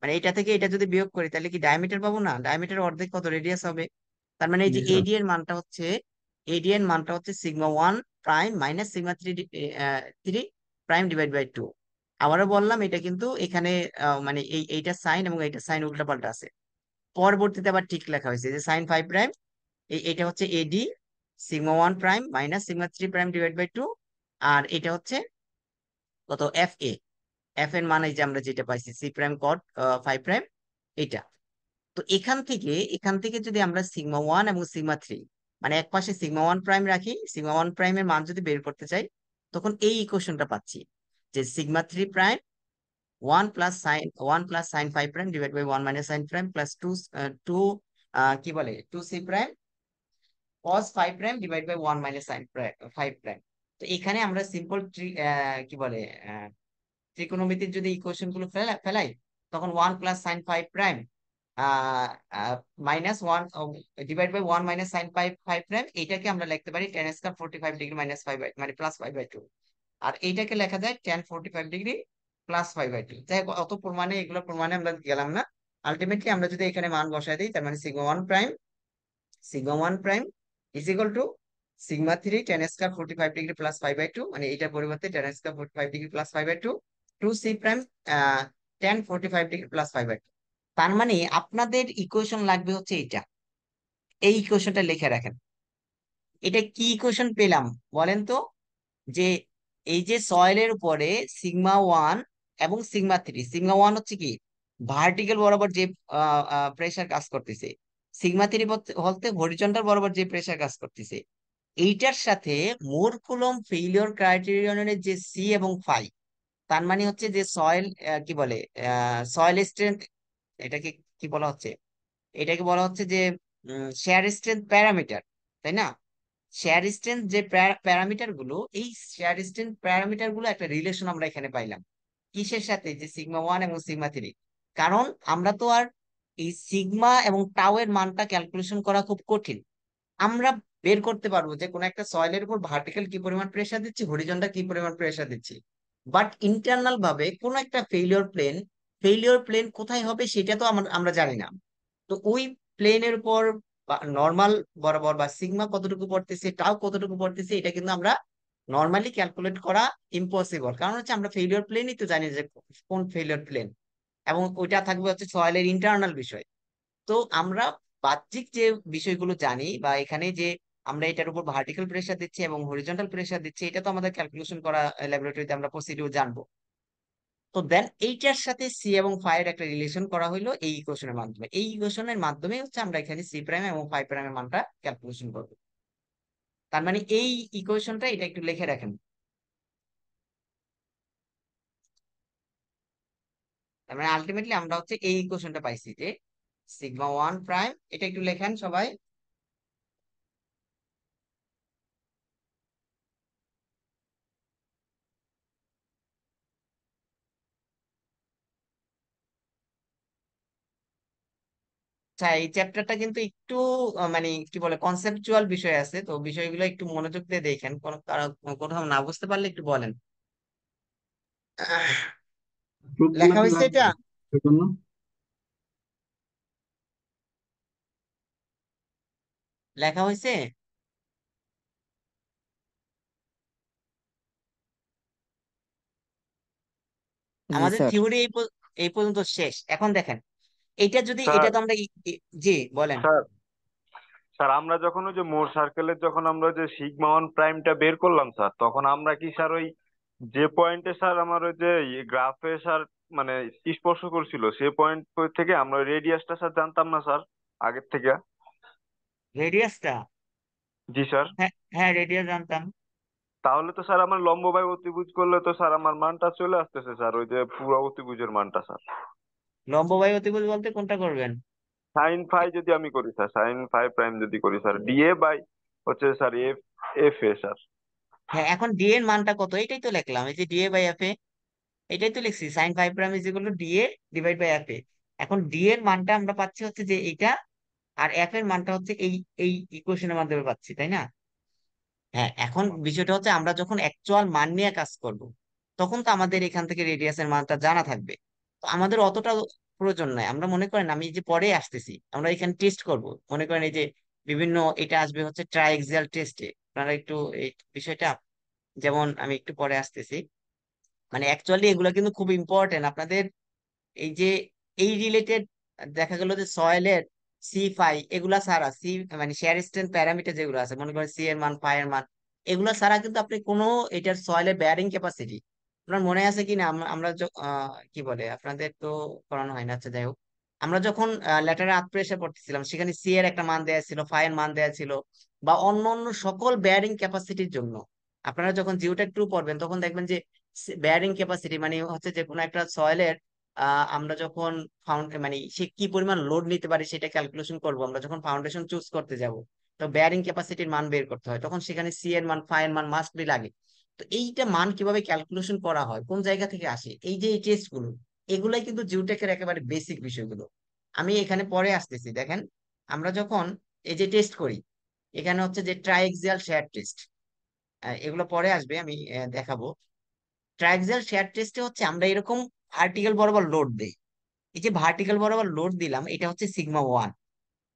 মানে এটা থেকে এটা যদি বিয়োগ করি তাহলে কি ডায়ামিটার পাবো না? ডায়ামিটার অর্ধেক কত, রেডিয়াস হবে। তার মানে এই জি যে স্যার। এডি এর মানটা হচ্ছে, এডি এর মানটা হচ্ছে সিগমা 1 প্রাইম মাইনাস সিগমা 3 প্রাইম/2। আবারও বললাম এটা কিন্তু এখানে মানে এইটা সাইন এবং এইটা সাইন উল্টা পাল্টা আছে, পরবর্তীতে আবার ঠিক লেখা হয়েছে যে sin 5 প্রাইম, এটা হচ্ছে এডি সিগমা 1 প্রাইম মাইনাস সিগমা 3 প্রাইম/2, আর এটা হচ্ছে কত, এফ এ। এফ এর মানে যে আমরা যেটা পাইছি C'(cot 5 প্রাইম), এটা। তো এখান থেকে যদি আমরা সিগমা 1 এবং সিগমা 3, মানে এক পাশে সিগমা 1 প্রাইম রাখি, সিগমা 1 প্রাইমের মান যদি বের করতে চাই, তখন এই ইকুয়েশনটা পাচ্ছি যে sigma 3 prime 1 + sin 5 প্রাইম/1 - sin prime plus 2 কি বলে 2C prime cos 5 প্রাইম/1 - sin 5 prime. তো এখানে আমরা সিম্পল কি বলে ত্রিকোণমিতির যদি ইকুয়েশন গুলো ফেলাই, তখন 1 + sin 5 প্রাইম -1/1 - sin 5 প্রাইম, এইটাকে আমরা লিখতে পারি tan² 45 ডিগ্রি মানে +5/2। আর এইটাকে লেখা যায় tan45 ডিগ্রি +5/2। যাই হোক, অত প্রমাণে এগুলো প্রমাণে আমরা গেলাম না। আলটিমেটলি আমরা যদি এখানে মান বসাই দিই, তার মানে sigma 1 prime is equal to sigma 3 tan²45 degree +5/2, মানে এইটার পরিবর্তে tan²45 degree +5/2, 2C prime tan45 degree +5/2। তার মানে আপনাদের ইকুয়েশন লাগবে হচ্ছে এটা, এই ইকুয়েশনটা লিখে রাখেন। এটা কি ইকুয়েশন পেলাম বলেন তো? যে এই যে সয়েলের উপরে সিগমা 1 এবং সিগমা 1 হচ্ছে কি ভার্টিক্যাল বরাবর যে প্রেসার কাজ করতেছে, সিগমা 3 বলতে হরিজন্টাল বরাবর যে প্রেসার কাজ করতেছে, এইটার সাথে মোর কুলম্ব ফেইলিওর ক্রাইটেরিয়নের যে সি এবং ফাই, তার মানে হচ্ছে যে সয়েল কি বলে সয়েল স্ট্রেংথ, এটাকে কি বলা হচ্ছে, এটাকে বলা হচ্ছে যে শেয়ার স্ট্রেংথ প্যারামিটার, তাই না? শেয়ার স্ট্রেংথ যে প্যারামিটার গুলো, এই শেয়ার স্ট্রেংথ প্যারামিটার গুলো একটা রিলেশন আমরা এখানে পাইলাম কিসের সাথে, যে সিগমা 1 এবং সিগমা 3। কারণ আমরা তো আর এই সিগমা এবং টাও এর মানটা ক্যালকুলেশন করা খুব কঠিন, আমরা বের করতে পারবো যে কোন একটা সয়েলের উপর ভার্টিক্যাল কি পরিমাণ প্রেসার দিচ্ছি, হরিজন্টাল কি পরিমাণ প্রেসার দিচ্ছি। বাট ইন্টারনাল ভাবে কোন একটা ফেইলিওর প্লেন কোথায় হবে সেটা তো আমরা জানি না। তো ওই প্লেনের উপর বা নর্মাল বরাবর বা সিগমা কতটুকু পড়তেছে, টাও কতটুকু পড়তেছে, এটা কিন্তু আমরা নর্মালি ক্যালকুলেট করা ইম্পসিবল। কারণ হচ্ছে আমরা ফেলিওর প্লেনই তো জানি যে কোন ফেলিওর প্লেন, এবং ওইটা থাকবে হচ্ছে সয়েলের ইন্টারনাল বিষয়। তো আমরা বাহ্যিক যে বিষয়গুলো জানি, বা এখানে যে আমরা এটার উপর ভার্টিক্যাল প্রেসার দিচ্ছি এবং হরিজন্টাল প্রেসার দিচ্ছি, এটা তো আমাদের ক্যালকুলেশন করা ল্যাবরেটরিতে আমরা প্রসিডিউর জানবো। তো দেন এইটার সাথে সি এবং ফাই এর একটা রিলেশন করা হইলো এই ইকুয়েশনের মাধ্যমে। এই ইকুয়েশনের মাধ্যমে হচ্ছে আমরা এখানে সি প্রাইম এবং ফাই প্রাইমের মানটা ক্যালকুলেশন করবো। তার মানে এই ইকুয়েশনটা, এটা একটু লিখে রাখেন। তার মানে আলটিমেটলি আমরা হচ্ছে এই ইকুয়েশনটা পাইছি যে সিগমা ওয়ান প্রাইম, এটা একটু লেখেন সবাই। আচ্ছা, এই চ্যাপ্টারটা কিন্তু একটু মানে কি বলে কনসেপচুয়াল বিষয় আছে, তো বিষয়গুলো একটু মনোযোগ দিয়ে দেখেন। কোথাও না বুঝতে পারলে একটু বলেন। প্রুফ গুলা লেখা কি হয়েছে লাগবে এটা? এর জন্য? লেখা হয়েছে? জি আমাদের স্যার। থিওরি এই পর্যন্ত শেষ। এখন দেখেন, এটা যদি, এটা স্যার তো আমরা জি বলেন। স্যার স্যার আমরা যখন ওই যে মোর সার্কেলের যখন আমরা যে সিগমা ওয়ান প্রাইমটা বের করলাম স্যার, তখন আমরা কি স্যার ওই যে পয়েন্টে স্যার আমার ওই যে গ্রাফে স্যার মানে স্পর্শ করছিল, সে পয়েন্ট থেকে আমরা রেডিয়াসটা স্যার জানতাম না স্যার আগের থেকে? রেডিয়াসটা? জি স্যার। হ্যাঁ হ্যাঁ, রেডিয়াস জানতাম। তাহলে তো স্যার আমার লম্ব বাই অতিভুজ করলে তো স্যার আমার মানটা চলে আসতেছে স্যার, ওই যে পুরো অতিভুজের মানটা স্যার। লম্ব বাই অতিভুজ বলতে কোনটা করবেন? সাইন ফাই যদি আমি করি স্যার, সাইন ফাই প্রাইম যদি করি স্যার, ডিএ বাই হচ্ছে sir F, F A sir. হ্যাঁ, এখন ডি এর মানটা কত, এটাই তো লিখলাম, এই যে ডিএ বাই এফ এ, এটাই তো লিখছি, sine five prime is equal to DA divide by F A. এখন ডি এর মানটা আমরা পাচ্ছি হচ্ছে যে এইটা, আর এফ এর মানটা হচ্ছে এই এই ইকুয়েশনের মাধ্যমে পাচ্ছি, তাই না? হ্যাঁ, এখন বিষয়টা হচ্ছে আমরা যখন অ্যাকচুয়াল মান নিয়ে কাজ করব, তখন তো আমাদের এখান থেকে রেডিয়াসের মানটা জানা থাকবে। তো আমাদের অতটা প্রয়োজন নাই। আমরা মনে করেন, আমি যে পরে আসতেছি, আমরা এখানে টেস্ট করব, মনে করেন এই যে বিভিন্ন, এটা আসবে হচ্ছে ট্রাইএক্সিয়াল টেস্টে। আপনারা একটু এই বিষয়টা, যেমন আমি একটু পরে আসতেছি, মানে অ্যাকচুয়ালি এগুলো কিন্তু খুব ইম্পর্টেন্ট আপনাদের। এই যে এই রিলেটেড দেখা গেল যে সয়েলের সি ফাই এগুলা ছাড়া, সি মানে শেয়ার স্ট্রেন্থ প্যারামিটার যেগুলো আছে, মনে করেন সি এর মান, ফাই এর মান, এগুলা ছাড়া কিন্তু আপনি কোনো, এটার সয়েলের ব্যারিং ক্যাপাসিটি, আপনার মনে আছে কিনা, কি বলে, আপনাদের তো করানো হয় না, আচ্ছা যাই হোক, আমরা যখন ল্যাটারে আর্থ প্রেসার পড়তেছিলাম, সেখানে সি এর একটা মান দেয়া ছিল, ফাই এর মান দেয়া ছিল, বা অন্য অন্য সকল ব্যারিং ক্যাপাসিটির জন্য আপনারা যখন জিওটেক টু পড়বেন, তখন দেখবেন যে ব্যারিং ক্যাপাসিটি মানে হচ্ছে যে কোনো একটা সয়েলের আমরা যখন মানে সে কি পরিমাণ লোড নিতে পারে সেটা ক্যালকুলেশন করব আমরা যখন ফাউন্ডেশন চুজ করতে যাব। তো ব্যারিং ক্যাপাসিটির মান বের করতে হয়, তখন সেখানে সি এর মান, ফাই এর মান মাস্ট বি লাগে। তো এইটা মান কিভাবে ক্যালকুলেশন করা হয়, কোন জায়গা থেকে আসে, এই যে এই টেস্ট গুলো, এগুলাই কিন্তু জিওটেকের একেবারে বেসিক বিষয়গুলো। আমি এখানে পরে আসতেছি, দেখেন আমরা যখন এই যে টেস্ট করি, এখানে হচ্ছে যে ট্রাইএক্সিয়াল শেয়ার টেস্ট, এগুলো পরে আসবে, আমি দেখাবো। ট্রাইএক্সিয়াল শেয়ার টেস্টে হচ্ছে আমরা এরকম ভার্টিক্যাল বরাবর লোড দেই। এই যে ভার্টিক্যাল বরাবর লোড দিলাম, এটা হচ্ছে সিগমা ওয়ান,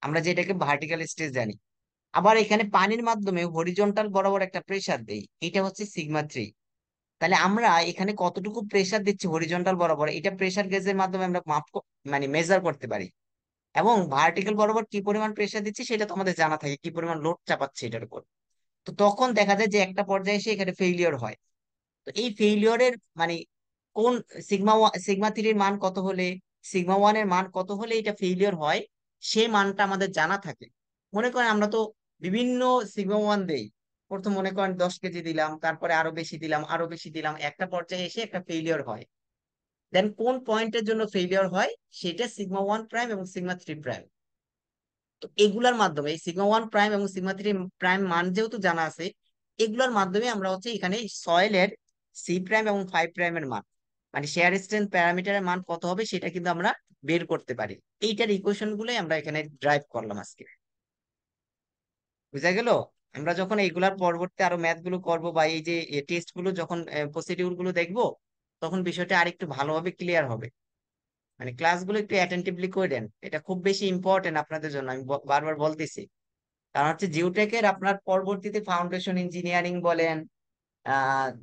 আমরা যেটাকে ভার্টিক্যাল স্ট্রেস জানি। আবার এখানে পানির মাধ্যমে হরিজন্টাল বরাবর একটা প্রেসার দেই, এটা হচ্ছে সিগমা থ্রি। তাহলে আমরা এখানে কতটুকু প্রেসার দিচ্ছি হরিজন্টাল বরাবর, এটা প্রেসার গেজের মাধ্যমে আমরা মানে মেজার করতে পারি। এবং ভার্টিক্যাল বরাবর কি পরিমাণ প্রেসার দিচ্ছি সেটা তো আমাদের জানা থাকে, কি পরিমাণ লোড চাপাচ্ছে এটার উপর। তো তখন দেখা যায় যে একটা পর্যায়ে এসে এখানে ফেইলিওর হয়। তো এই ফেইলিওরের মানে কোন সিগমা থ্রির মান কত হলে, সিগমা ওয়ান এর মান কত হলে এটা ফেইলিওর হয়, সেই মানটা আমাদের জানা থাকে। মনে করেন আমরা তো বিভিন্ন সিগমা ওয়ান দেই, প্রথম মনে করেন 10 কেজি দিলাম, তারপরে আরো বেশি দিলাম, আরো বেশি দিলাম, একটা পর্যায়ে এসে একটা ফেইলিওর হয়। দেন কোন পয়েন্টের জন্য ফেইলিওর হয়, সেটা সিগমা ওয়ান প্রাইম এবং সিগমা থ্রি প্রাইম। তো এগুলার মাধ্যমে এই সিগমা ওয়ান প্রাইম এবং সিগমা থ্রি প্রাইম মান যেহেতু জানা আছে, এগুলোর মাধ্যমে আমরা হচ্ছে এখানে সয়েলের সি প্রাইম এবং ফাইভ প্রাইমের মান, মানে শেয়ার স্ট্রেন্থ প্যারামিটারের মান কত হবে সেটা কিন্তু আমরা বের করতে পারি। এইটার ইকুয়েশন গুলোই আমরা এখানে ড্রাইভ করলাম আজকে। বুঝা গেল? আমরা যখন এইগুলার পরবর্তী আরো ম্যাথ গুলো করবো, বা এই যে টেস্ট গুলো যখন প্রসিডিউর গুলো দেখবো, তখন বিষয়টা আরেকটু ভালোভাবে ক্লিয়ার হবে। মানে ক্লাসগুলো একটু অ্যাটেন্টিভলি করেন, এটা খুব বেশি ইম্পর্টেন্ট আপনাদের জন্য, আমি বারবার বলতেছি। কারণ হচ্ছে জিওটেকের আপনার পরবর্তীতে ফাউন্ডেশন ইঞ্জিনিয়ারিং বলেন,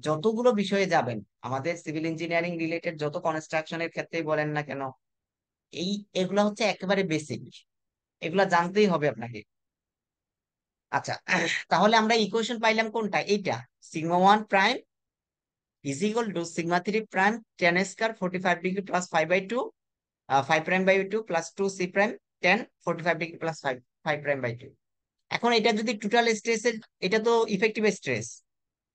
যতগুলো বিষয়ে যাবেন, আমাদের সিভিল ইঞ্জিনিয়ারিং রিলেটেড যত কনস্ট্রাকশনের ক্ষেত্রেই বলেন না কেন, এই এগুলা হচ্ছে একেবারে বেসিক, এগুলা জানতেই হবে আপনাকে। আচ্ছা, তাহলে আমরা ইকুয়েশন পাইলাম কোনটা, এইটা, sigma one prime is equal to sigma three prime tan square 45 degree plus 5/2, 5 prime plus 2 c prime 10 45 degree plus 5 prime. এখন এটা যদি টোটাল স্ট্রেসের, এটা তো ইফেক্টিভ স্ট্রেস,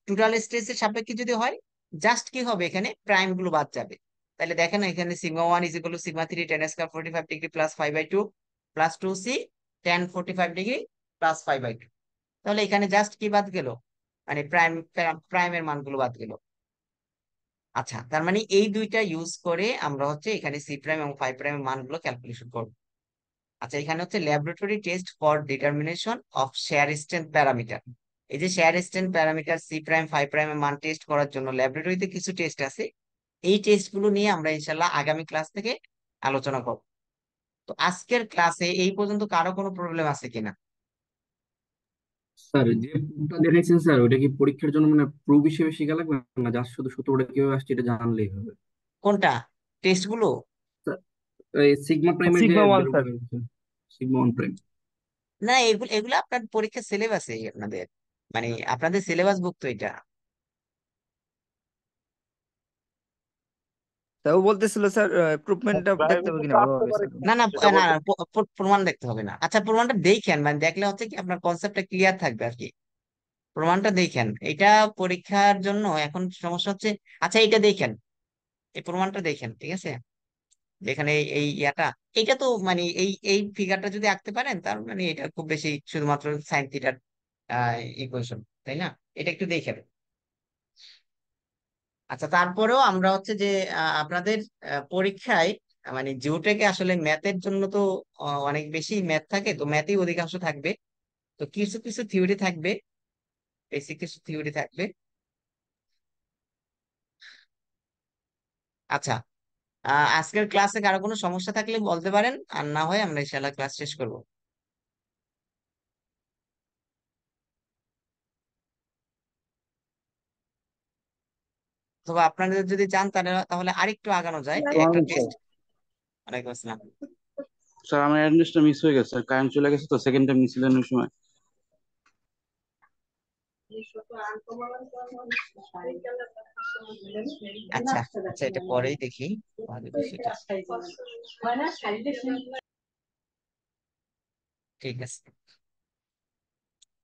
টোটাল স্ট্রেসের সাপেক্ষে যদি হয়, জাস্ট কি হবে, এখানে প্রাইম গুলো বাদ যাবে। তাহলে দেখেন এখানে sigma one is equal to sigma three ten square 45 degree plus 5/2 plus 2c 10 45 degree plus 5/2। তাহলে এখানে জাস্ট কি বাদ গেল, মানে প্রাইমের মানগুলো বাদ গেল। আচ্ছা, তার মানে এই দুইটা ইউজ করে আমরা হচ্ছে এখানে সি প্রাইম এবং 5 প্রাইমের মানগুলো ক্যালকুলেশন করব। আচ্ছা, এখানে হচ্ছে laboratory test for determination of shear strength parameter. এই যে shear strength parameter c prime 5 প্রাইমের মান টেস্ট করার জন্য ল্যাবরেটরিতে কিছু টেস্ট আছে, এই টেস্ট গুলো নিয়ে আমরা ইনশাল্লাহ আগামী ক্লাস থেকে আলোচনা করব। তো আজকের ক্লাসে এই পর্যন্ত কারো কোনো প্রবলেম আছে কিনা? স্যার যে প্রুফটা দেখাইছেন স্যার, ওটা কি পরীক্ষার জন্য মানে প্রুফ হিসেবে শিখা লাগবে, না জাস্ট শুধু সূত্রটা কিভাবে আসছে এটা জানলেই হবে? কোনটা টেস্ট গুলো? স্যার, এই সিগমা প্রাইমের যে সিগমা ওয়ান বের স্যার। করে সিগমা ওয়ান প্রাইম। না, এগুলো এগুলো আপনার পরীক্ষার সিলেবাসে, আপনাদের মানে আপনাদের সিলেবাস ভুক্ত এটা। তাও বলতেছিল স্যার প্রুফমেন্টটা দেখতে হবে প্রাইভেটে তো কিনা আসতে ভালোভাবে পারে স্যার। না না সেটা না বলতে। না, প্রমাণ দেখতে হবে না। আচ্ছা, প্রমাণটা দেখেন, মানে দেখলে হচ্ছে কি আপনার কনসেপ্টটা ক্লিয়ার থাকবে আর কি। প্রমাণটা দেখেন, এটা পরীক্ষার জন্য এখন সমস্যা হচ্ছে। আচ্ছা, এটা দেখেন, এই প্রমাণটা দেখেন, ঠিক আছে? যেখানে এই এই ইয়াটা, এটা তো মানে এই এই ফিগারটা যদি আঁকতে পারেন, তার মানে এটা খুব বেশি শুধুমাত্র সাইন থিটার ইকুয়েশন, তাই না? এটা একটু দেখেন। আচ্ছা, তারপরেও আমরা হচ্ছে যে আপনাদের পরীক্ষায় মানে জিওটেকে আসলে ম্যাথের জন্য তো অনেক বেশি ম্যাথ থাকে, তো ম্যাথই অধিকাংশ থাকবে। তো কিছু কিছু থিওরি থাকবে, বেসিক কিছু থিওরি থাকবে। আচ্ছা, আজকের ক্লাসে কারো কোনো সমস্যা থাকলে বলতে পারেন, আর না হয় আমরা ইনশাল্লাহ ক্লাস শেষ করব। অথবা আপনাদের যদি চান তাহলে তাহলে আরেকটু আগানো যায়, এই একটা স্যার, টেস্ট। ওয়ালাইকুম আসসালাম। স্যার আমার অ্যাডমিশনটা মিস হয়ে গেছে, কারেন্ট চলে গেছে তো সেকেন্ড টাইম নিছিলেন ওই সময়। আচ্ছা আচ্ছা, এটা পরেই দেখি আমাদের বিষয়টা। ঠিক আছে।